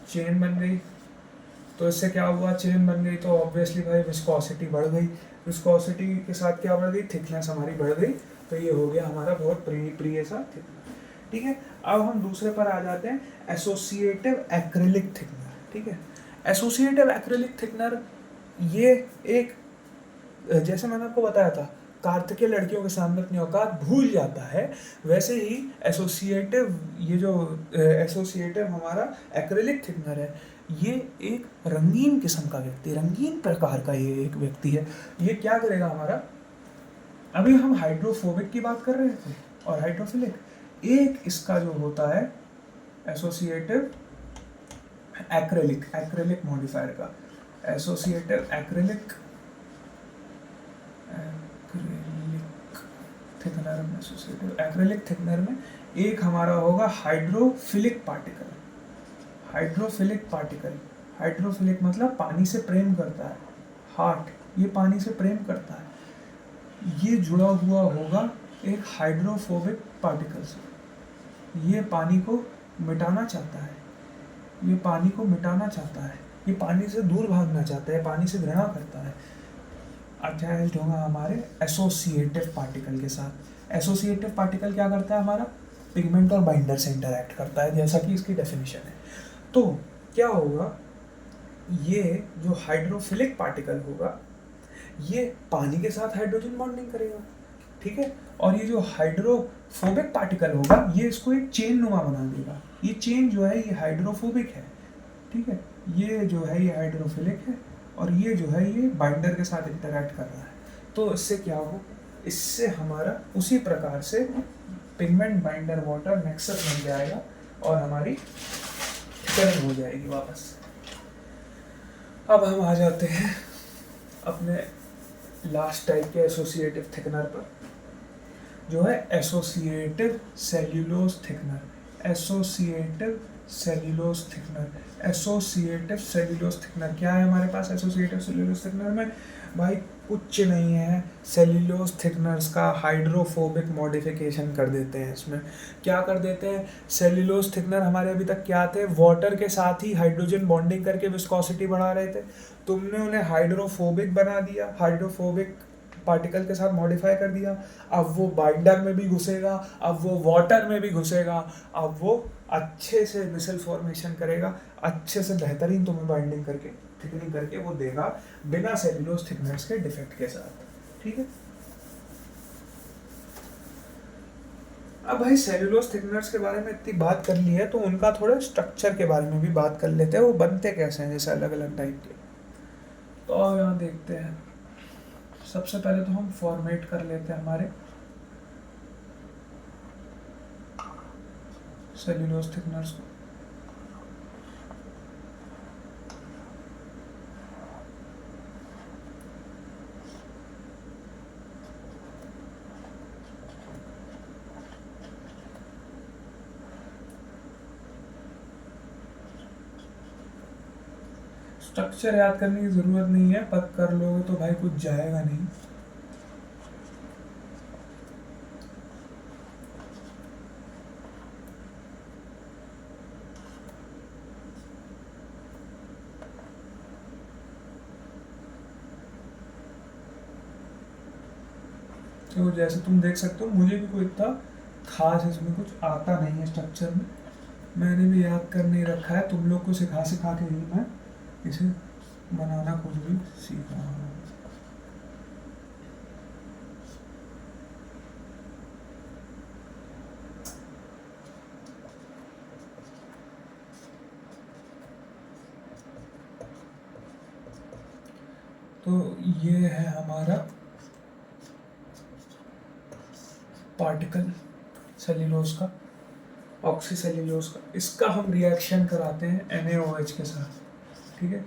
चेन बन गई। तो इससे क्या हुआ, चेन बन गई तो ऑब्वियसली भाई विस्कोसिटी बढ़ गई, विस्कोसिटी के साथ क्या बढ़ गई, थिकनेस हमारी बढ़ गई। तो ये हो गया हमारा बहुत प्रिय सा थिकनेस। ठीक है, अब हम दूसरे पर आ जाते हैं, एसोसिएटिव एक्रिलिक थिकनर। ठीक है, एसोसिएटिव एक्रिलिक थिकनर ये एक, जैसे मैंने आपको बताया था कार्तिकेय लड़कियों के सामने अपनी औकात भूल जाता है, वैसे ही एसोसिएटिव, ये जो एसोसिएटिव हमारा एक्रिलिक थिकनर है, ये एक रंगीन किस्म का व्यक्ति, रंगीन प्रकार का ये एक व्यक्ति है। ये क्या करेगा हमारा, अभी हम हाइड्रोफोबिक की बात कर रहे थे और हाइड्रोफिलिक, एक इसका जो होता है एसोसिएटिव एक्रिलिक, एक्रिलिक मॉडिफायर का, एसोसिएटिव एक्रिलिक थिकनर में, एसोसिएटिव एक्रिलिक थिकनर में एक हमारा होगा hydrophilic particle. Hydrophilic particle, hydrophilic मतलब पानी से प्रेम करता है, हार्ट, ये पानी से प्रेम करता है। ये जुड़ा हुआ होगा एक हाइड्रोफोबिक पार्टिकल से। ये पानी को मिटाना चाहता है, ये पानी को मिटाना चाहता है, ये पानी से दूर भागना चाहता है, पानी से घृणा करता है। अटैच्ड होगा हमारे एसोसिएटिव पार्टिकल के साथ। एसोसिएटिव पार्टिकल क्या करता है हमारा, पिगमेंट और बाइंडर से इंटरैक्ट करता है, जैसा कि इसकी डेफिनेशन है। तो क्या होगा, ये जो हाइड्रोफिलिक पार्टिकल होगा ये पानी के साथ हाइड्रोजन बॉन्डिंग करेगा। ठीक है, और ये जो हाइड्रोफोबिक पार्टिकल होगा ये इसको एक चेन नुमा बना देगा। ये चेन जो है ये हाइड्रोफोबिक है, ठीक है, ये जो है ये हाइड्रोफिलिक है और ये जो है ये बाइंडर के साथ इंटरैक्ट कर रहा है। तो इससे क्या हो, इससे हमारा उसी प्रकार से पिगमेंट बाइंडर वाटर नेक्सस बन जाएगा और हमारी थिकनिंग हो जाएगी वापस। अब हम आ जाते हैं अपने लास्ट टाइप के एसोसिएटिव थिकनर पर, जो है associative cellulose thickener. Associative cellulose thickener, associative cellulose thickener क्या है हमारे पास एसोसिएटिव सेल्यूलोज थिकनर में, भाई कुछ नहीं है, सेल्यूलोज थिकनर्स का हाइड्रोफोबिक मॉडिफिकेशन कर देते हैं। इसमें क्या कर देते हैं, सेल्यूलोज थिकनर हमारे अभी तक क्या थे, वाटर के साथ ही हाइड्रोजन बॉन्डिंग करके विस्कोसिटी बढ़ा रहे थे, तुमने उन्हें हाइड्रोफोबिक बना दिया, हाइड्रोफोबिक पार्टिकल के साथ मॉडिफाई कर दिया। अब वो बाइंडर में भी घुसेगा, अब वो वाटर में भी घुसेगा, अब वो अच्छे से मिसल फॉर्मेशन करेगा, अच्छे से बेहतरीन तुम्हें बाइंडिंग करके थिकनिंग करके वो देगा, बिना सेल्यूलोज थिकनेस के डिफेक्ट के साथ। ठीक है, अब भाई सेल्यूलोज थिकनर्स के बारे में इतनी बात कर ली है तो उनका थोड़ा स्ट्रक्चर के बारे में भी बात कर लेते हैं, वो बनते कैसे हैं, जैसे अलग अलग टाइप के। तो अब यहाँ देखते हैं, सबसे पहले तो हम फॉर्मेट कर लेते हैं हमारे सेल्यूलोज थिकनर्स को। स्ट्रक्चर याद करने की ज़रूरत नहीं है, पक कर लोगे तो भाई कुछ जाएगा नहीं। तो जैसे तुम देख सकते हो मुझे भी कोई इतना खास इसमें कुछ आता नहीं है स्ट्रक्चर में, मैंने भी याद कर नहीं रखा है, तुम लोग को सिखा सिखा के ही मैं इसे बनाना खुद भी सीख रहा हूँ। तो ये है हमारा पार्टिकल सेल्यूलोज का, ऑक्सी सेल्यूलोज का। इसका हम रिएक्शन कराते हैं NaOH के साथ। ठीक है,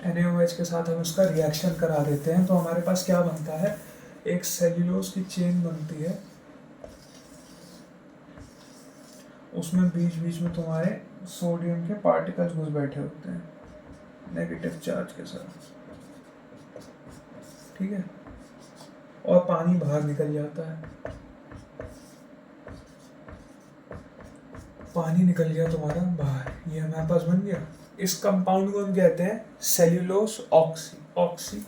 NaOH के साथ हम इसका रिएक्शन करा देते हैं तो हमारे पास क्या बनता है, एक सेल्यूलोज की चेन बनती है, उसमें बीच बीच में तुम्हारे सोडियम के पार्टिकल्स घुस बैठे होते हैं नेगेटिव चार्ज के साथ, ठीक है, और पानी बाहर निकल जाता है। पानी निकल गया तुम्हारा बाहर, ये हमारे पास बन गया। इस कंपाउंड को हम कहते हैं cellulose oxy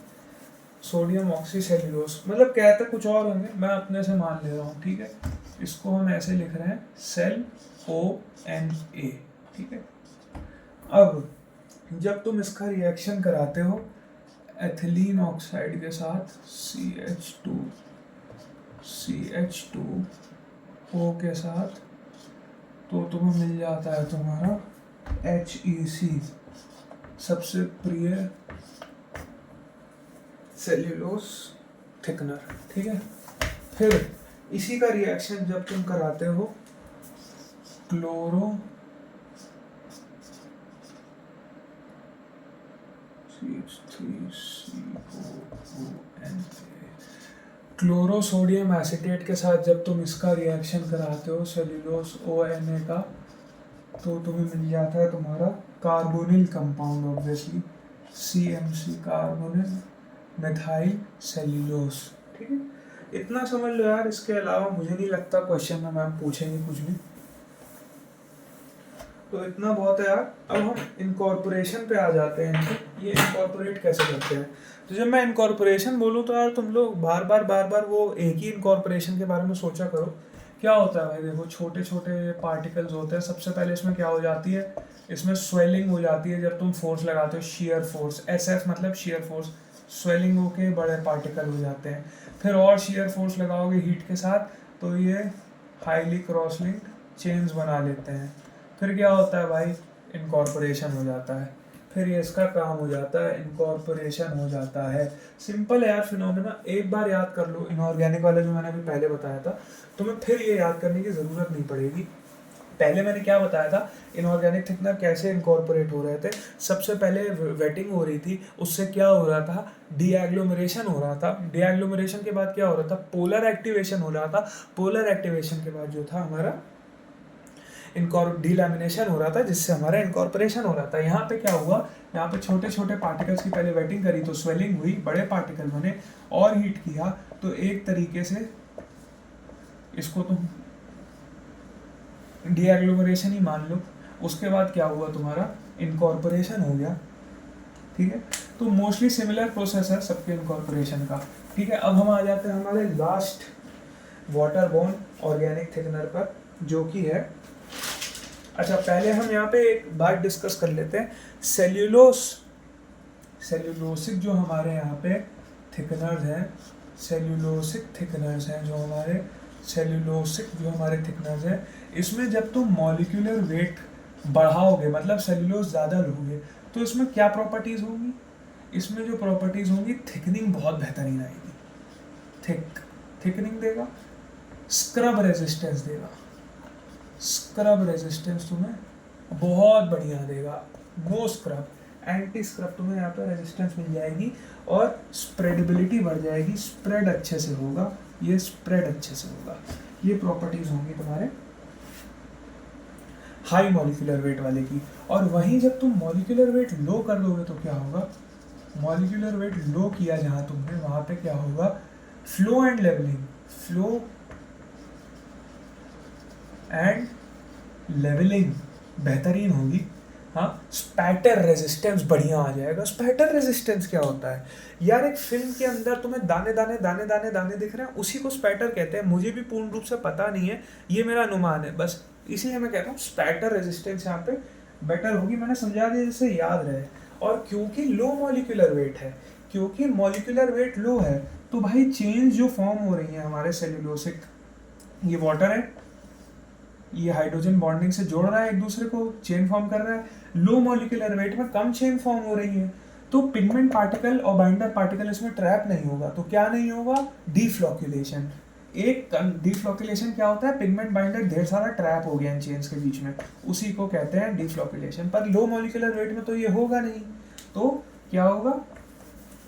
sodium oxy cellulose, मतलब कहते कुछ और होंगे, मैं अपने से मान ले रहा हूँ, ठीक है। इसको हम ऐसे लिख रहे हैं सेल ONA, ठीक है। अब जब तुम इसका रिएक्शन कराते हो एथिलीन ऑक्साइड के साथ CH2O के साथ, तो तुम्हें मिल जाता है तुम्हारा HEC, सबसे प्रिय सेल्यूलोस थिकनर, ठीक है। फिर इसी का रिएक्शन जब तुम कराते हो क्लोरो क्लोरोसोडियम एसिटेट के साथ, जब तुम इसका रिएक्शन कराते हो सेल्यूलोस ONA का, तो तुम्हें मिल जाता है तुम्हारा carbonyl compound, obviously CMC carbonyl methyl cellulose, ठीक है। इतना समझ लो यार, इसके अलावा मुझे नहीं लगता क्वेश्चन में मैम पूछेंगे कुछ भी, तो इतना बहुत है यार। अब हम इनकॉर्पोरेशन पे आ जाते हैं कि ये इनकॉर्पोरेट कैसे करते हैं। तो जब मैं इनकॉर्पोरेशन बोलूँ तो यार तुम लोग बार बार वो एक ही इनकॉर्पोरेशन के बारे में सोचा करो। क्या होता है भाई, देखो छोटे छोटे पार्टिकल्स होते हैं। सबसे पहले इसमें क्या हो जाती है, इसमें स्वेलिंग हो जाती है जब तुम फोर्स लगाते हो, शेयर फोर्स, SF मतलब शेयर फोर्स, स्वेलिंग होके बड़े पार्टिकल हो जाते हैं। फिर और शेयर फोर्स लगाओगे हीट के साथ तो ये हाईली क्रॉस लिंक्ड चेन्स बना लेते हैं। फिर क्या होता है भाई, इनकॉर्पोरेशन हो जाता है। फिर ये इसका काम हो जाता है, इनकॉर्पोरेशन हो जाता है। सिंपल है यार फिनोमेना, एक बार याद कर लो। इनऑर्गेनिक वाला जो मैंने अभी पहले बताया था, तुम्हें फिर ये याद करने की ज़रूरत नहीं पड़ेगी। पहले मैंने क्या बताया था, इनऑर्गेनिक थिकनर कैसे इनकॉर्पोरेट हो रहे थे। सबसे पहले वेटिंग हो रही थी, उससे क्या हो रहा था, डीएग्लोमरेशन हो रहा था। डीएग्लोमरेशन के बाद क्या हो रहा था, पोलर एक्टिवेशन हो रहा था। पोलर एक्टिवेशन के बाद जो था हमारा डीलैमिनेशन हो रहा था, जिससे हमारा इनकॉर्पोरेशन हो रहा था। यहाँ पे क्या हुआ, यहाँ पे छोटे छोटे पार्टिकल्स की पहले वेटिंग करी तो स्वेलिंग हुई, बड़े पार्टिकल बने और हीट किया, तो एक तरीके से इसको तुम डीएग्लोमरेशन ही मान लो। उसके बाद क्या हुआ, तुम्हारा इनकॉर्पोरेशन हो गया, ठीक है। तो मोस्टली सिमिलर प्रोसेस है सबके इनकॉर्पोरेशन का, ठीक है। अब हम आ जाते हैं हमारे last water borne organic thickener पर, जो कि है, अच्छा पहले हम यहाँ पे एक बात डिस्कस कर लेते हैं। सेल्यूलोसिक जो हमारे यहाँ पे थिकनर्स हैं, सेल्यूलोसिक थिकनर्स हैं जो हमारे थिकनर्स हैं, इसमें जब तुम मॉलिक्यूलर वेट बढ़ाओगे, मतलब सेल्यूलोस ज़्यादा लोगे, तो इसमें क्या प्रॉपर्टीज़ होंगी, इसमें जो प्रॉपर्टीज़ होंगी, थिकनिंग बहुत बेहतरीन आएगी। थिकनिंग देगा, स्क्रब रेजिस्टेंस देगा, स्क्रब रेजिस्टेंस तुम्हें बहुत बढ़िया देगा। नो स्क्रब, एंटी स्क्रब तुम्हें यहाँ पे रेजिस्टेंस मिल जाएगी, और स्प्रेडेबिलिटी बढ़ जाएगी, स्प्रेड अच्छे से होगा, ये स्प्रेड अच्छे से होगा। ये प्रॉपर्टीज होंगी तुम्हारे हाई मॉलिक्यूलर वेट वाले की। और वहीं जब तुम मॉलिक्यूलर वेट लो कर दोगे तो क्या होगा, मॉलिक्यूलर वेट लो किया जहाँ तुमने, वहाँ पे क्या होगा, फ्लो एंड लेवलिंग बेहतरीन होगी। हाँ, स्पैटर रेजिस्टेंस बढ़िया आ जाएगा। स्पैटर रेजिस्टेंस क्या होता है यार, एक फिल्म के अंदर तुम्हें दाने दाने दाने दाने दाने दिख रहे हैं, उसी को स्पैटर कहते हैं। मुझे भी पूर्ण रूप से पता नहीं है, ये मेरा अनुमान है बस, इसीलिए मैं कहता हूँ स्पैटर रेजिस्टेंस यहाँ पे बेटर होगी। मैंने समझा दिया जिससे याद रहे। और क्योंकि लो मॉलिक्यूलर वेट है, क्योंकि मॉलिक्यूलर वेट लो है, तो भाई चेंज जो फॉर्म हो रही है हमारे सेल्यूलोसिक, ये वाटर है, ये हाइड्रोजन बॉन्डिंग से जोड़ रहा है एक दूसरे को, चेन फॉर्म कर रहा है। लो मॉलिक्यूलर वेट में कम चेन फॉर्म हो रही है, तो पिगमेंट पार्टिकल और बाइंडर पार्टिकल इसमें ट्रैप नहीं होगा। तो क्या नहीं होगा, डीफ्लोक्यूलेशन। एक डीफ्लोक्यूलेशन क्या होता है, पिगमेंट बाइंडर ढेर सारा ट्रैप हो गया इन चेन्स के बीच में, उसी को कहते हैं डीफ्लोक्यूलेशन। पर लो मॉलिक्यूलर वेट में तो ये होगा नहीं, तो क्या होगा,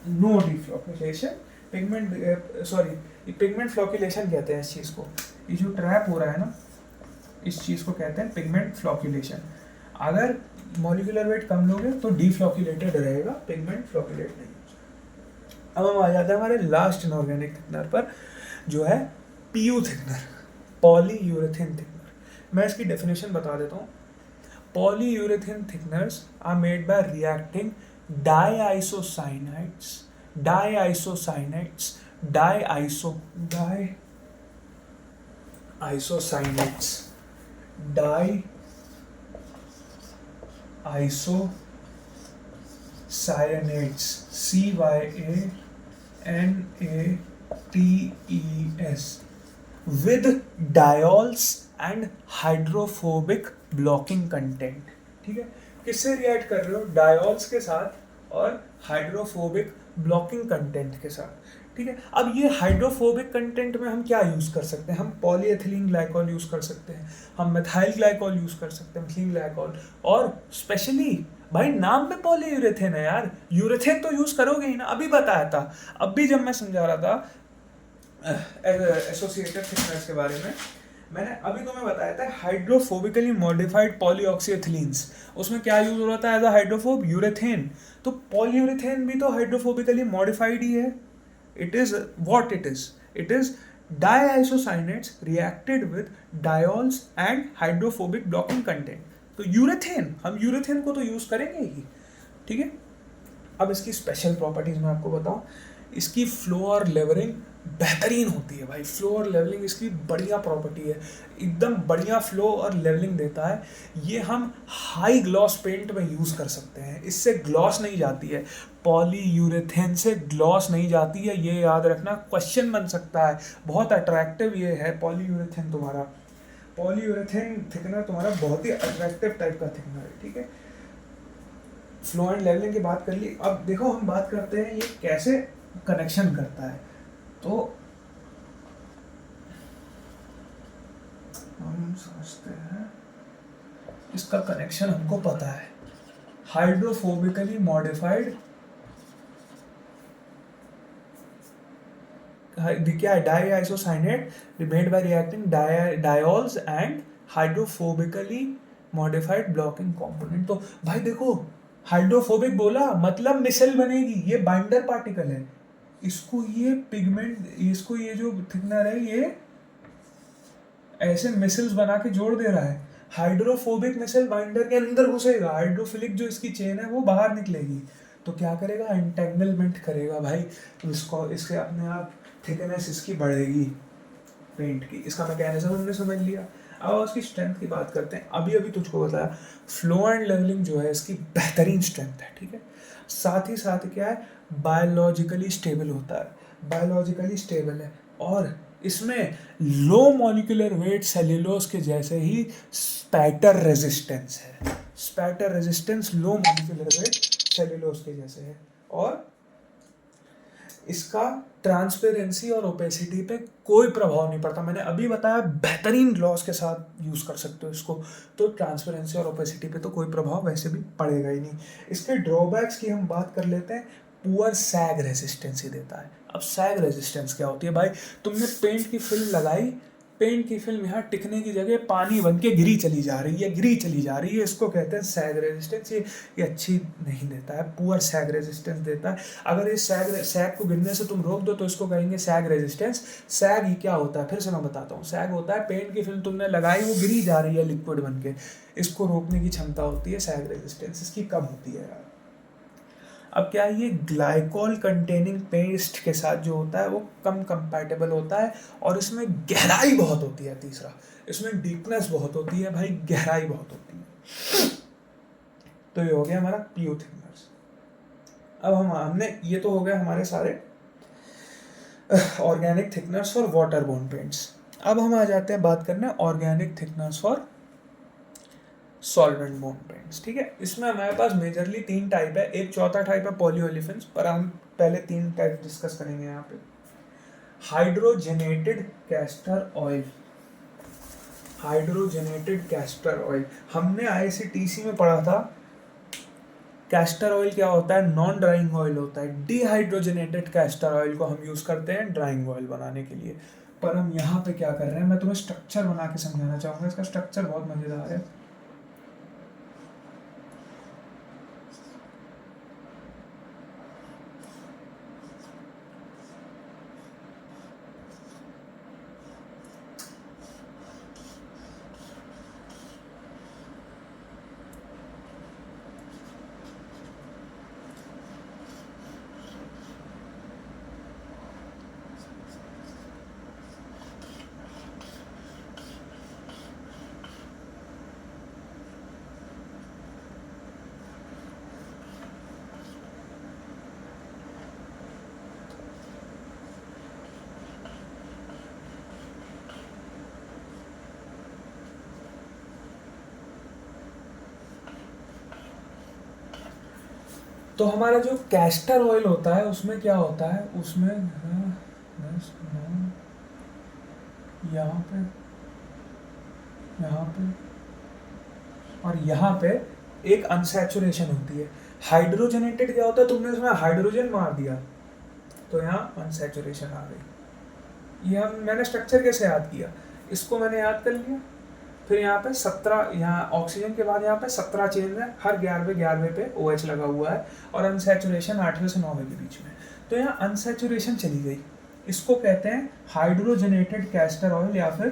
नो डीफ्लोक्यूलेशन। पिगमेंट फ्लोक्यूलेशन कहते हैं इस चीज़ को। ये जो ट्रैप हो रहा है ना, इस चीज़ को कहते हैं पिगमेंट फ्लॉक्यूलेशन। अगर मॉलिक्यूलर वेट कम लोगे तो डीफ्लॉक्यूलेटेड रहेगा, पिगमेंट फ्लॉक्यूलेट नहीं। अब हम आ जाते हैं हमारे लास्ट इनऑर्गेनिक थिकनर पर, जो है पीयू थिकनर, पॉलीयूरेथेन थिकनर। मैं इसकी डेफिनेशन बता देता हूँ। Polyurethane thickeners are made by reacting diisocyanides CYANATES with diols and hydrophobic blocking content। ठीक है, किससे रिएक्ट कर रहे हो? डायोल्स के साथ और हाइड्रोफोबिक ब्लॉकिंग कंटेंट के साथ। ठीक है, अब ये हाइड्रोफोबिक कंटेंट में हम क्या यूज़ कर सकते हैं? हम पॉलीएथिलीन ग्लाइकॉल यूज़ कर सकते हैं, हम मिथाइल ग्लाइकॉल यूज़ कर सकते हैं, मिथाइल ग्लाइकॉल, और स्पेशली भाई नाम में पॉलीयूरेथेन है यार, यूरेथेन तो यूज़ करोगे ही ना। अभी बताया था, अभी जब मैं समझा रहा था एसोसिएटेड थिकनेस के बारे में, मैंने अभी तुम्हें बताया था हाइड्रोफोबिकली मॉडिफाइड पॉलीऑक्सीएथिलीन्स, उसमें क्या यूज हो रहा था एज अ हाइड्रोफोब? यूरेथेन। तो पॉलीयूरेथेन भी तो हाइड्रोफोबिकली मॉडिफाइड ही है। It is what it is diisocyanates reacted with diols and hydrophobic blocking content. तो यूरेथेन, हम यूरेथेन को तो यूज करेंगे ही। ठीक है, अब इसकी स्पेशल प्रॉपर्टीज मैं आपको बताऊं। इसकी फ्लो और लेवलिंग बेहतरीन होती है भाई, फ्लो और लेवलिंग इसकी बढ़िया प्रॉपर्टी है, एकदम बढ़िया फ्लो और लेवलिंग देता है। ये हम हाई ग्लॉस पेंट में यूज़ कर सकते हैं, इससे ग्लॉस नहीं जाती है, पॉलीयूरेथेन से ग्लॉस नहीं जाती है, ये याद रखना, क्वेश्चन बन सकता है। बहुत अट्रैक्टिव ये है पॉलीयूरेथेन तुम्हारा, पॉलीयूरेथेन थिकनर तुम्हारा बहुत ही अट्रैक्टिव टाइप का थिकनर है। ठीक है, फ्लो एंड लेवलिंग की बात कर ली। अब देखो हम बात करते हैं ये कैसे कनेक्शन करता है। तो हम समझते हैं इसका कनेक्शन हमको पता है, हाइड्रोफोबिकली मॉडिफाइड क्या है? Diisocyanate made by reacting diols and hydrophobically modified blocking component. तो भाई देखो, हाइड्रोफोबिक बोला मतलब मिसल बनेगी, ये बाइंडर पार्टिकल है, इसको ये पिगमेंट, इसको ये जो थिकनर है ये ऐसे मिसल्स बना के जोड़ दे रहा है। हाइड्रोफोबिक मिसल बाइंडर के अंदर घुसेगा, हाइड्रोफिलिक जो इसकी चेन है वो बाहर निकलेगी, तो क्या करेगा? एंटेंगलमेंट करेगा भाई, इसको, इसके अपने आप थिकनेस इसकी बढ़ेगी पेंट की। इसका मैकेनिज्म हमने समझ लिया। अब उसकी स्ट्रेंथ की बात करते हैं। अभी अभी तुझको बताया फ्लो एंड लेवलिंग जो है इसकी बेहतरीन स्ट्रेंथ है। ठीक है, साथ ही साथ क्या है? बायोलॉजिकली स्टेबल होता है, बायोलॉजिकली स्टेबल है, और इसमें लो मॉलिक्यूलर वेट सेल्यूलोज के जैसे ही स्पैटर रेजिस्टेंस है, spatter resistance low molecular weight cellulose के जैसे है, और इसका ट्रांसपेरेंसी और ओपेसिटी पे कोई प्रभाव नहीं पड़ता। मैंने अभी बताया बेहतरीन ग्लॉस के साथ यूज़ कर सकते हो इसको, तो ट्रांसपेरेंसी और ओपेसिटी पे तो कोई प्रभाव वैसे भी पड़ेगा ही नहीं। इसके ड्रॉबैक्स की हम बात कर लेते हैं। पुअर सैग रेजिस्टेंस ही देता है। अब सैग रेजिस्टेंस क्या होती है भाई? तुमने पेंट की फिल्म लगाई, पेंट की फिल्म यहाँ टिकने की जगह पानी बन के गिरी चली जा रही है, इसको कहते हैं सैग रेजिस्टेंस। ये अच्छी नहीं देता है, पुअर सैग रेजिस्टेंस देता है। अगर ये सैग को गिरने से तुम रोक दो तो इसको कहेंगे सैग रेजिस्टेंस। सैग ही क्या होता है फिर से मैं बताता हूँ। सैग होता है पेंट की फिल्म तुमने लगाई, वो गिरी जा रही है लिक्विड बन के, इसको रोकने की क्षमता होती है सैग रेजिस्टेंस, इसकी कम होती है यार। अब क्या है, ये ग्लाइकोल कंटेनिंग पेस्ट के साथ जो होता है वो कम कंपैटिबल होता है, और इसमें गहराई बहुत होती है। तीसरा, इसमें डीपनेस बहुत होती है भाई, गहराई बहुत होती है। तो ये हो गया हमारा पीयू थिकनेस। अब हमने ये तो हो गया हमारे सारे organic thickness for water borne paints. अब हम आ जाते हैं बात करने organic thickness for solvent borne paints. ठीक है, इसमें हमारे पास मेजरली 3 टाइप है। एक चौथा टाइप है पॉलीओलिफिन्स, पर हम पहले 3 टाइप डिस्कस करेंगे यहाँ पे। Hydrogenated castor oil, hydrogenated castor oil हमने आईसीटीसी में पढ़ा था। कैस्टर ऑयल क्या होता है? नॉन ड्राइंग ऑयल होता है। डिहाइड्रोजनेटेड कैस्टर ऑयल को हम यूज़ करते हैं ड्राइंग ऑयल बनाने के लिए। पर हम यहाँ पे क्या कर रहे हैं, मैं तुम्हें स्ट्रक्चर बना के समझाना चाहूँगा, इसका स्ट्रक्चर बहुत मज़ेदार है। तो हमारा जो कैस्टर ऑयल होता है उसमें क्या होता है, उसमें यहाँ पे, यहाँ पे और यहाँ पे एक अनसैचुरेशन होती है। हाइड्रोजनेटेड क्या होता है, तुमने इसमें हाइड्रोजन मार दिया तो यहाँ अनसैचुरेशन आ गई। ये हम मैंने स्ट्रक्चर कैसे याद किया, इसको मैंने याद कर लिया, फिर यहाँ पे 17, यहाँ ऑक्सीजन के बाद यहाँ पे 17 चेन है, हर 11वें पे OH लगा हुआ है और अनसैचुरेशन 8वें से 9वें के बीच में। तो यहाँ अनसैचुरेशन चली गई, इसको कहते हैं हाइड्रोजनेटेड कैस्टर ऑयल या फिर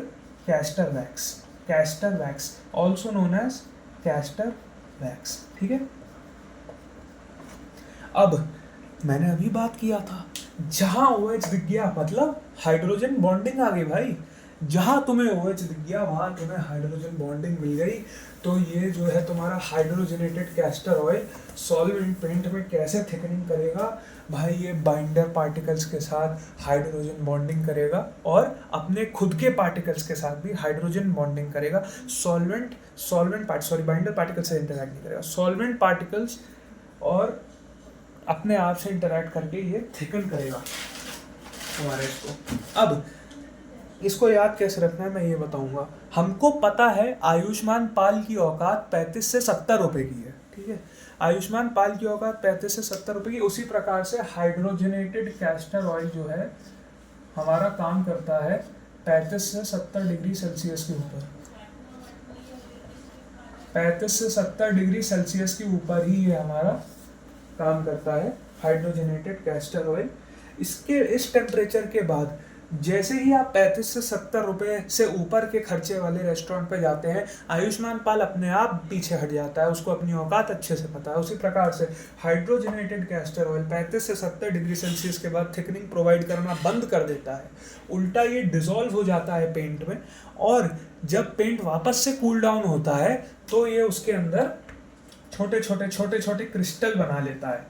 castor wax. Castor wax also known as castor wax, ठीक है। अब मैंने अभी बात किया था, जहां OH दिख गया मतलब हाइड्रोजन बॉन्डिंग आ गई भाई, जहां तुम्हें OH दिख गया वहां तुम्हें हाइड्रोजन बॉन्डिंग मिल गई। तो ये जो है तुम्हारा hydrogenated castor oil solvent paint में कैसे थिकनिंग करेगा भाई, ये बाइंडर पार्टिकल्स के साथ हाइड्रोजन बॉन्डिंग करेगा और अपने खुद के पार्टिकल्स के साथ भी हाइड्रोजन बॉन्डिंग करेगा। बाइंडर पार्टिकल से इंटरैक्ट नहीं करेगा, सॉल्वेंट पार्टिकल्स और अपने आप से इंटरैक्ट करके ये थिकन करेगा हमारे इसको। अब इसको याद कैसे रखना है मैं ये बताऊंगा। हमको पता है आयुष्मान पाल की औकात 35 से 70 रुपए की है, ठीक है। आयुष्मान पाल की औकात 35 से 70 रुपए की, उसी प्रकार से हाइड्रोजनेटेड कैस्टर ऑयल जो है हमारा काम करता है 35 से 70 डिग्री सेल्सियस के ऊपर। 35 से 70 डिग्री सेल्सियस के ऊपर ही ये हमारा काम करता है हाइड्रोजनेटेड कैस्टर ऑयल। इसके इस टेम्परेचर के बाद जैसे ही आप 35 से 70 रुपए से ऊपर के खर्चे वाले रेस्टोरेंट पे जाते हैं, आयुष्मान पाल अपने आप पीछे हट जाता है, उसको अपनी औकात अच्छे से पता है। उसी प्रकार से हाइड्रोजनेटेड कैस्टर ऑयल 35 से 70 डिग्री सेल्सियस के बाद थिकनिंग प्रोवाइड करना बंद कर देता है, उल्टा ये डिसॉल्व हो जाता है पेंट में, और जब पेंट वापस से कूल डाउन होता है तो ये उसके अंदर छोटे छोटे क्रिस्टल बना लेता है।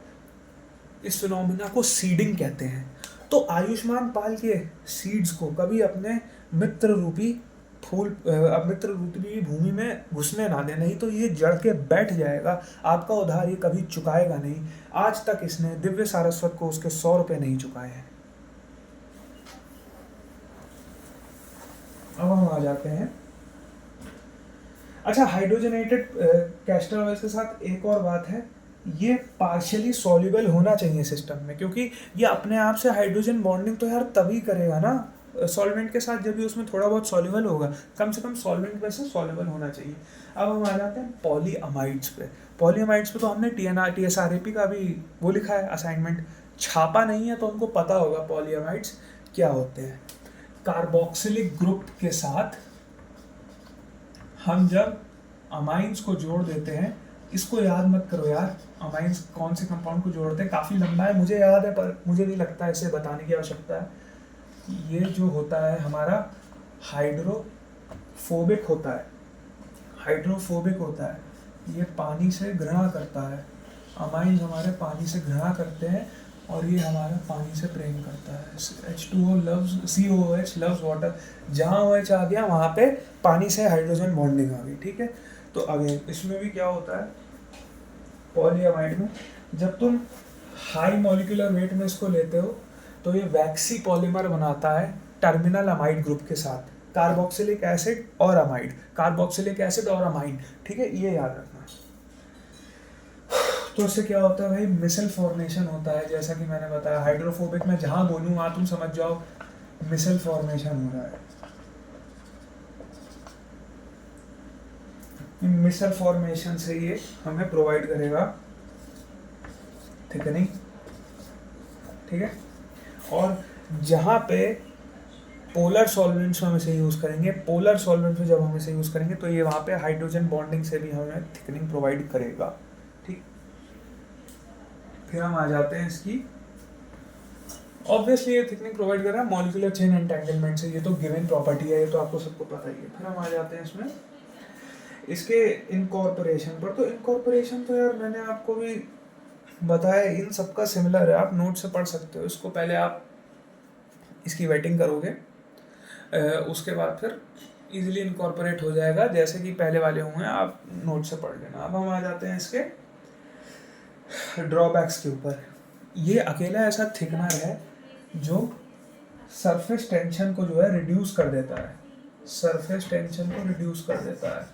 इस फिनोमिना को सीडिंग कहते हैं। तो आयुष्मान पाल के सीड्स को कभी अपने मित्र रूपी भूमि में घुसने ना दे, नहीं तो ये जड़ के बैठ जाएगा, आपका उधार ये कभी चुकाएगा नहीं। आज तक इसने दिव्य सारस्वत को उसके 100 रुपए नहीं चुकाए हैं। अब हम आ जाते हैं, अच्छा हाइड्रोजनेटेड कैस्टर ऑयल के साथ एक और बात है, ये पार्शियली सॉल्युबल होना चाहिए सिस्टम में, क्योंकि ये अपने आप से हाइड्रोजन बॉन्डिंग तो यार तभी करेगा ना सॉल्वेंट के साथ जब भी उसमें थोड़ा बहुत सॉल्युबल होगा, कम से कम सॉल्वेंट में से सॉल्युबल होना चाहिए। अब हम आ जाते हैं पॉलीअमाइड्स पे। पॉलीअमाइड्स पे तो हमने TSRAP का भी वो लिखा है असाइनमेंट, छापा नहीं है तो हमको पता होगा पॉलीअमाइड्स क्या होते हैं। कार्बोक्सिलिक ग्रुप के साथ हम जब अमाइंस को जोड़ देते हैं, इसको याद मत करो यार, अमाइंस कौन से कंपाउंड को जोड़ते हैं, काफ़ी लंबा है, मुझे याद है पर मुझे नहीं लगता इसे बताने की आवश्यकता है। ये जो होता है हमारा हाइड्रोफोबिक होता है, हाइड्रोफोबिक होता है, ये पानी से घृणा करता है। अमाइंस हमारे पानी से घृणा करते हैं और ये हमारा पानी से प्रेम करता है। H2O loves COOH loves water, जहाँ OH आ गया वहाँ पे पानी से हाइड्रोजन बॉन्डिंग आ गई, ठीक है। तो अगेन इसमें भी क्या होता है, पॉलीअमाइड में जब तुम हाई मॉलिक्यूलर वेट में इसको लेते हो तो ये वैक्सी पॉलीमर बनाता है टर्मिनल अमाइड ग्रुप के साथ, कार्बोक्सिलिक एसिड और अमाइड, कार्बोक्सिलिक एसिड और अमाइड, ठीक है, ये याद रखना। तो इससे क्या होता है भाई, मिसल फॉर्मेशन होता है, जैसा कि मैंने बताया हाइड्रोफोबिक में जहाँ बोलूँ वहाँ तुम समझ जाओ, मिसल फॉर्मेशन हो रहा है। मिसल फॉर्मेशन से ये हमें प्रोवाइड करेगा थिकनिंग, ठीक है। और जहाँ पे पोलर सॉल्वेंट्स में हम इसे यूज़ करेंगे, पोलर सॉल्वेंट में जब हम इसे यूज़ करेंगे तो ये वहाँ पे हाइड्रोजन बॉन्डिंग से भी हमें थिकनिंग प्रोवाइड करेगा, ठीक। फिर हम आ जाते हैं इसकी, ऑब्वियसली ये थिकनिंग प्रोवाइड कर रहा है मॉलिक्यूलर चेन एंटेंगलमेंट से, ये तो गिवन प्रॉपर्टी है, ये तो आपको सबको पता ही है। फिर हम आ जाते हैं इसमें इसके इनकॉर्पोरेशन पर। तो इनकॉर्पोरेशन तो यार मैंने आपको भी बताया, इन सबका सिमिलर है, आप नोट से पढ़ सकते हो इसको। पहले आप इसकी वेटिंग करोगे, उसके बाद फिर इजीली इनकॉर्पोरेट हो जाएगा, जैसे कि पहले वाले हुए हैं, आप नोट से पढ़ लेना। अब हम आ जाते हैं इसके ड्रॉबैक्स के ऊपर। ये अकेला ऐसा थिकनर है जो सरफेस टेंशन को जो है रिड्यूस कर देता है, सरफेस टेंशन को रिड्यूस कर देता है,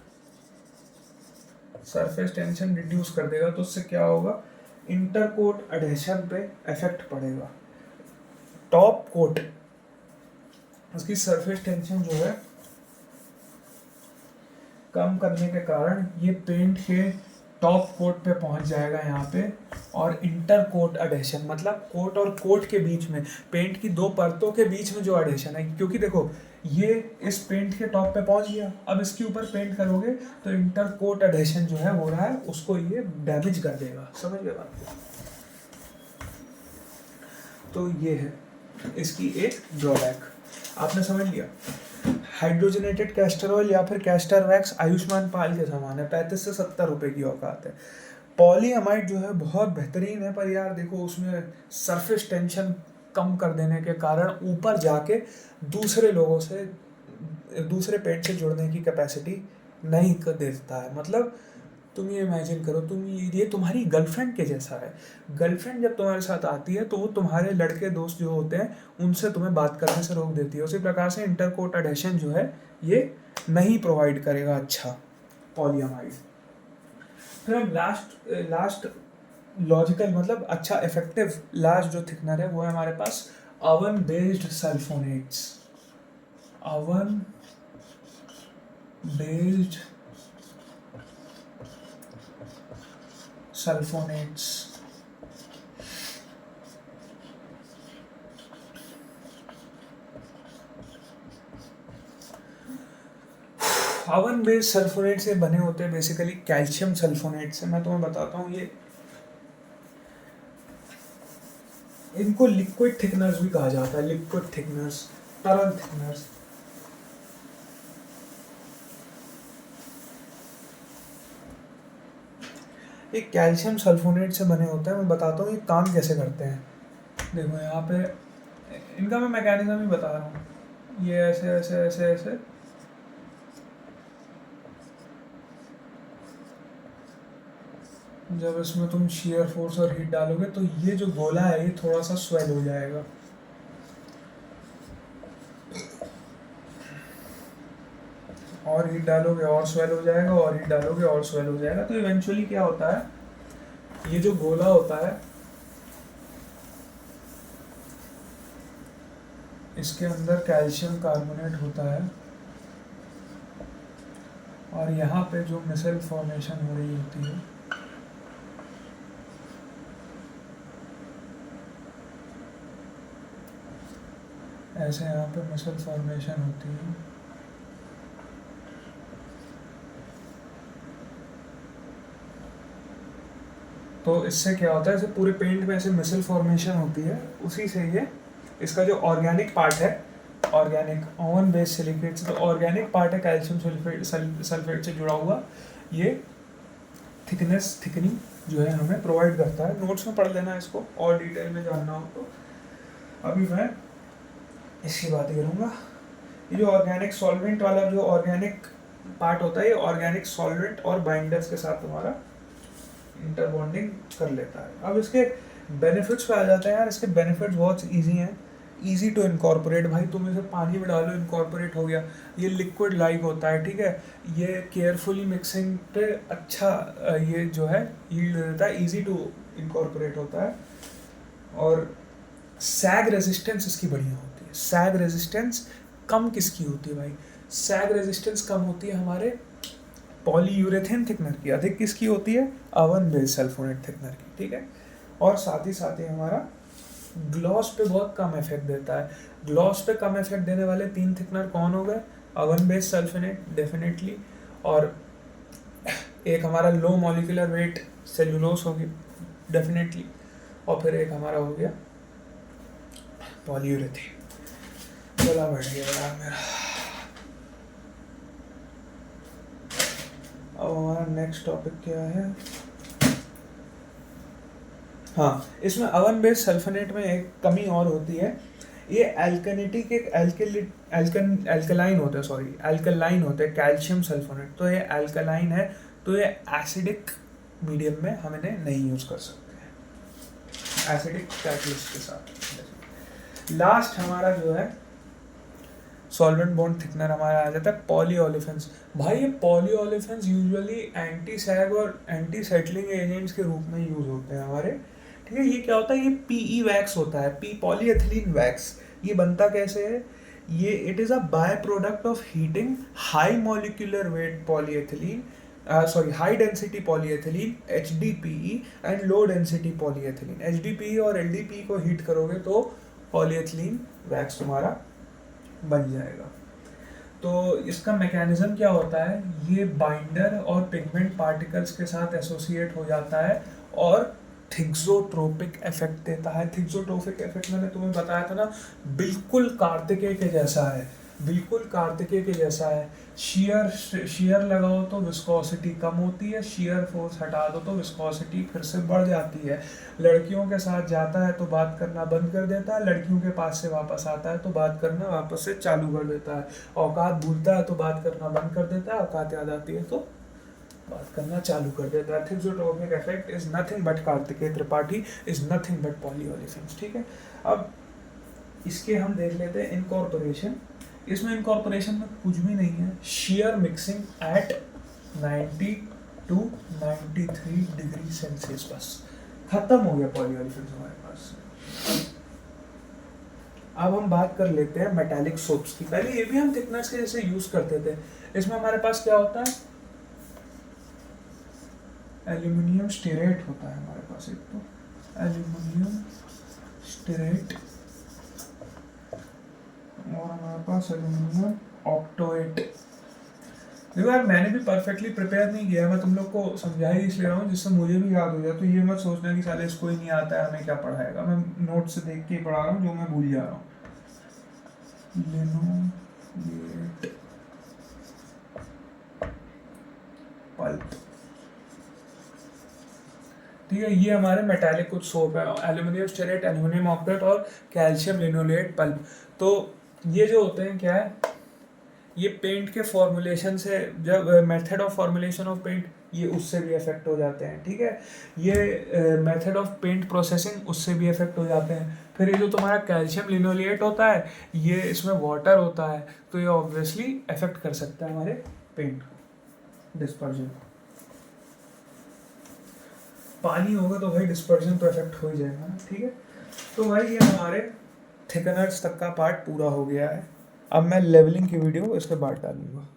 सरफेस टेंशन रिड्यूस कर देगा। तो उससे क्या होगा, इंटरकोट एडहेशन पे इफेक्ट पड़ेगा। टॉप कोट उसकी सरफेस टेंशन जो है कम करने के कारण ये पेंट के टॉप कोट पे पहुंच जाएगा यहाँ पे। और इंटर कोट एडहेशन मतलब कोट और कोट के बीच में, पेंट की दो परतों के बीच में जो एडहेशन है, क्योंकि देखो ये इस पेंट के टॉप पे पहुंच गया, अब इसके ऊपर पेंट करोगे तो इंटर कोट एडहेशन जो है हो रहा है, उसको ये डैमेज कर देगा। समझ गए बात? तो ये है इसकी एक ड्रॉबैक, आपने समझ लिया। हाइड्रोजनेटेड कैस्टर ऑयल या फिर कैस्टर वैक्स आयुष्मान पाल के समान है, 35 से 70 रुपए की औकात है। पॉलीअमाइड जो है बहुत बेहतरीन है, पर यार देखो उसमें सरफेस टेंशन कम कर देने के कारण ऊपर जाके दूसरे लोगों से, दूसरे पेंट से जुड़ने की कैपेसिटी नहीं कर देता है। मतलब तुम ये इमेजिन करो, तुम ये तुम्हारी गर्लफ्रेंड के जैसा है। गर्लफ्रेंड जब तुम्हारे साथ आती है तो वो तुम्हारे लड़के दोस्त जो होते हैं उनसे तुम्हें बात करने से रोक देती है। उसी प्रकार से इंटरकोट एडहेशन जो है ये नहीं प्रोवाइड करेगा अच्छा पॉलीअमाइड। फिर हम लास्ट लॉजिकल मतलब अच्छा इफेक्टिव लास्ट जो थिकनर है वो है हमारे पास oven based sulfonates. Oven based sulfonates. Oven based sulfonate से बने होते हैं बेसिकली कैल्शियम सल्फोनेट से। मैं तुम्हें बताता हूँ, ये इनको लिक्विड थिकनर्स भी कहा जाता है, लिक्विड थिकनर्स, तरल थिकनर्स। ये कैल्शियम सल्फोनेट से बने होते हैं। मैं बताता हूँ ये काम कैसे करते हैं। देखो यहाँ पे इनका मैं मैकेनिज्म ही बता रहा हूँ। ये ऐसे ऐसे ऐसे ऐसे जब इसमें तुम शेयर फोर्स और हीट डालोगे तो ये जो गोला है ये थोड़ा सा स्वेल हो जाएगा। और हीट डालोगे और स्वेल हो जाएगा, और हीट डालोगे और स्वेल हो जाएगा। तो इवेंचुअली क्या होता है, ये जो गोला होता है इसके अंदर कैल्शियम कार्बोनेट होता है, और यहाँ पे जो मिसल फॉर्मेशन हो रही होती है ऐसे, यहाँ पे मिसल फॉर्मेशन होती है। तो इससे क्या होता है, ऐसे पूरे पेंट में ऐसे मिसल फॉर्मेशन होती है। उसी से ये इसका जो ऑर्गेनिक पार्ट है, ऑर्गेनिक ओवन बेस्ड सिलिकेट से, तो ऑर्गेनिक पार्ट है कैल्शियम सल्फेट से जुड़ा हुआ, ये थिकनिंग जो है हमें प्रोवाइड करता है। नोट्स में पढ़ लेना इसको, और डिटेल में जानना हो तो। अभी मैं इसकी बात करूँगा। ये जो ऑर्गेनिक सॉल्वेंट वाला जो ऑर्गेनिक पार्ट होता है, ये ऑर्गेनिक सॉल्वेंट और बाइंडर्स के साथ तुम्हारा इंटरबॉन्डिंग कर लेता है। अब इसके बेनिफिट्स पे आ जाते हैं यार। इसके बेनिफिट्स बहुत ईजी हैं, ईजी टू इनकॉर्पोरेट। भाई तुम इसे पानी में डालो, इनकॉर्पोरेट हो गया। ये लिक्विड लाइक होता है, ठीक है। ये केयरफुली मिक्सिंग पे अच्छा ये जो है यील्ड देता है, ईजी टू इनकॉर्पोरेट होता है। और सैग रेजिस्टेंस इसकी बढ़िया होती है, सैग रेजिस्टेंस कम किसकी होती है भाई? सैग रेजिस्टेंस कम होती है हमारे पॉलीयूरेथेन थिकनर की, अधिक किसकी होती है? ओवन बेस सल्फोनेट थिकनर की, ठीक है। और साथ ही हमारा ग्लॉस पे बहुत कम इफेक्ट देता है। ग्लॉस पे कम इफेक्ट देने वाले 3 थिकनर कौन हो गए? ओवन बेस सल्फोनेट डेफिनेटली, और एक हमारा लो मॉलिक्यूलर वेट सेलुलोस होगी डेफिनेटली, और फिर एक हमारा हो गया पॉलीयूरेथेन। गला बैठ गया यार मेरा। अब हमारा नेक्स्ट टॉपिक क्या है? हाँ, इसमें ओवन बेस सल्फोनेट में एक कमी और होती है, ये एल्कनिटिक एक एल्कलाइन होता है, सॉरी एल्कलाइन होता है कैल्शियम सल्फोनेट, तो ये एल्कलाइन है, तो ये एसिडिक मीडियम में हम इन्हें नहीं यूज कर सकते हैं एसिडिक कैटलिस्ट के साथ। लास्ट हमारा जो है सॉल्वेंट बॉन्ड थिकनर हमारा आ जाता है पॉलीओलिफेंस। भाई ये पॉलीओलिफेंस यूजुअली एंटी सैग और एंटी सेटलिंग एजेंट्स के रूप में यूज होते हैं हमारे, ठीक है। ये क्या होता है? ये पीई वैक्स होता है, पी पॉलीएथिलीन वैक्स। ये बनता कैसे है? ये it is a by product of heating high molecular weight polyethylene, high density polyethylene HDPE and low density polyethylene. HDPE और LDPE को हीट करोगे तो पॉलीएथिलीन वैक्स तुम्हारा बन जाएगा। तो इसका मैकेनिज्म क्या होता है? ये बाइंडर और पिगमेंट पार्टिकल्स के साथ एसोसिएट हो जाता है और थिक्सोट्रोपिक इफेक्ट देता है। थिक्सोट्रोपिक इफेक्ट मैंने तुम्हें बताया था ना, बिल्कुल कार्तिकेय के जैसा है, बिल्कुल कार्तिकेय के जैसा है। शियर लगाओ तो विस्कोसिटी कम होती है, शियर फोर्स हटा दो तो विस्कोसिटी फिर से बढ़ जाती है। लड़कियों के साथ जाता है तो बात करना बंद कर देता है, लड़कियों के पास से वापस आता है तो बात करना वापस से चालू कर देता है। औकात भूलता है तो बात करना बंद कर देता है, औकात याद आती है तो बात करना चालू कर देता है। Thixotropic effect is nothing but Kartikeya Tripathi is nothing but polyolefins, ठीक है। अब इसके हम देख लेते हैं इनकॉर्पोरेशन। इसमें इनकॉर्पोरेशन में कुछ भी नहीं है, shear mixing at 90 to 93 degree Celsius, बस खत्म हो गया पॉलीओलिफेंस हमारे पास। अब हम बात कर लेते हैं मेटालिक सोप्स की। पहले ये भी हम थिकनेस के जैसे यूज करते थे। इसमें हमारे पास क्या होता है? एल्यूमिनियम स्टेरेट होता है हमारे पास, एक तो एल्यूमिनियम स्टेरेट और हमारे पास एल्यूमिनियम ऑक्टोएट। देखो यार, मैंने भी परफेक्टली प्रिपेयर नहीं किया, मैं तुम लोग को समझा ही इसलिए रहा हूँ जिससे मुझे भी याद हो जाए। तो ये मत सोचना कि साले इसको ही नहीं आता है, हमें क्या पढ़ाएगा। मैं नोट से देख के ही पढ़ा रहा हूँ जो मैं भूल जा रहा हूँ। लिनोलेट पल्प, ठीक है। ये हमारे मेटालिक कुछ सोप है, एल्यूमिनियम स्टेरेट, एल्यूमिनियम ऑक्टेट और कैल्शियम लिनोलेट पल्प। तो ये जो होते हैं क्या है, ये पेंट के फॉर्मुलेशन से, जब method of formulation of paint, ये उससे भी इफेक्ट हो जाते हैं, ठीक है। ये मेथड ऑफ पेंट प्रोसेसिंग, उससे भी इफेक्ट हो जाते हैं। फिर ये जो तुम्हारा कैल्शियम लिनोलेट होता है, ये इसमें वाटर होता है, तो ये ऑब्वियसली इफेक्ट कर सकता है हमारे पेंट को, डिस्पर्जन। पानी होगा तो भाई डिस्पर्जन तो इफेक्ट हो ही जाएगा ना, ठीक है। तो भाई ये हमारे थिकनर्स तक का पार्ट पूरा हो गया है। अब मैं लेवलिंग की वीडियो इसके बाद डालूंगा।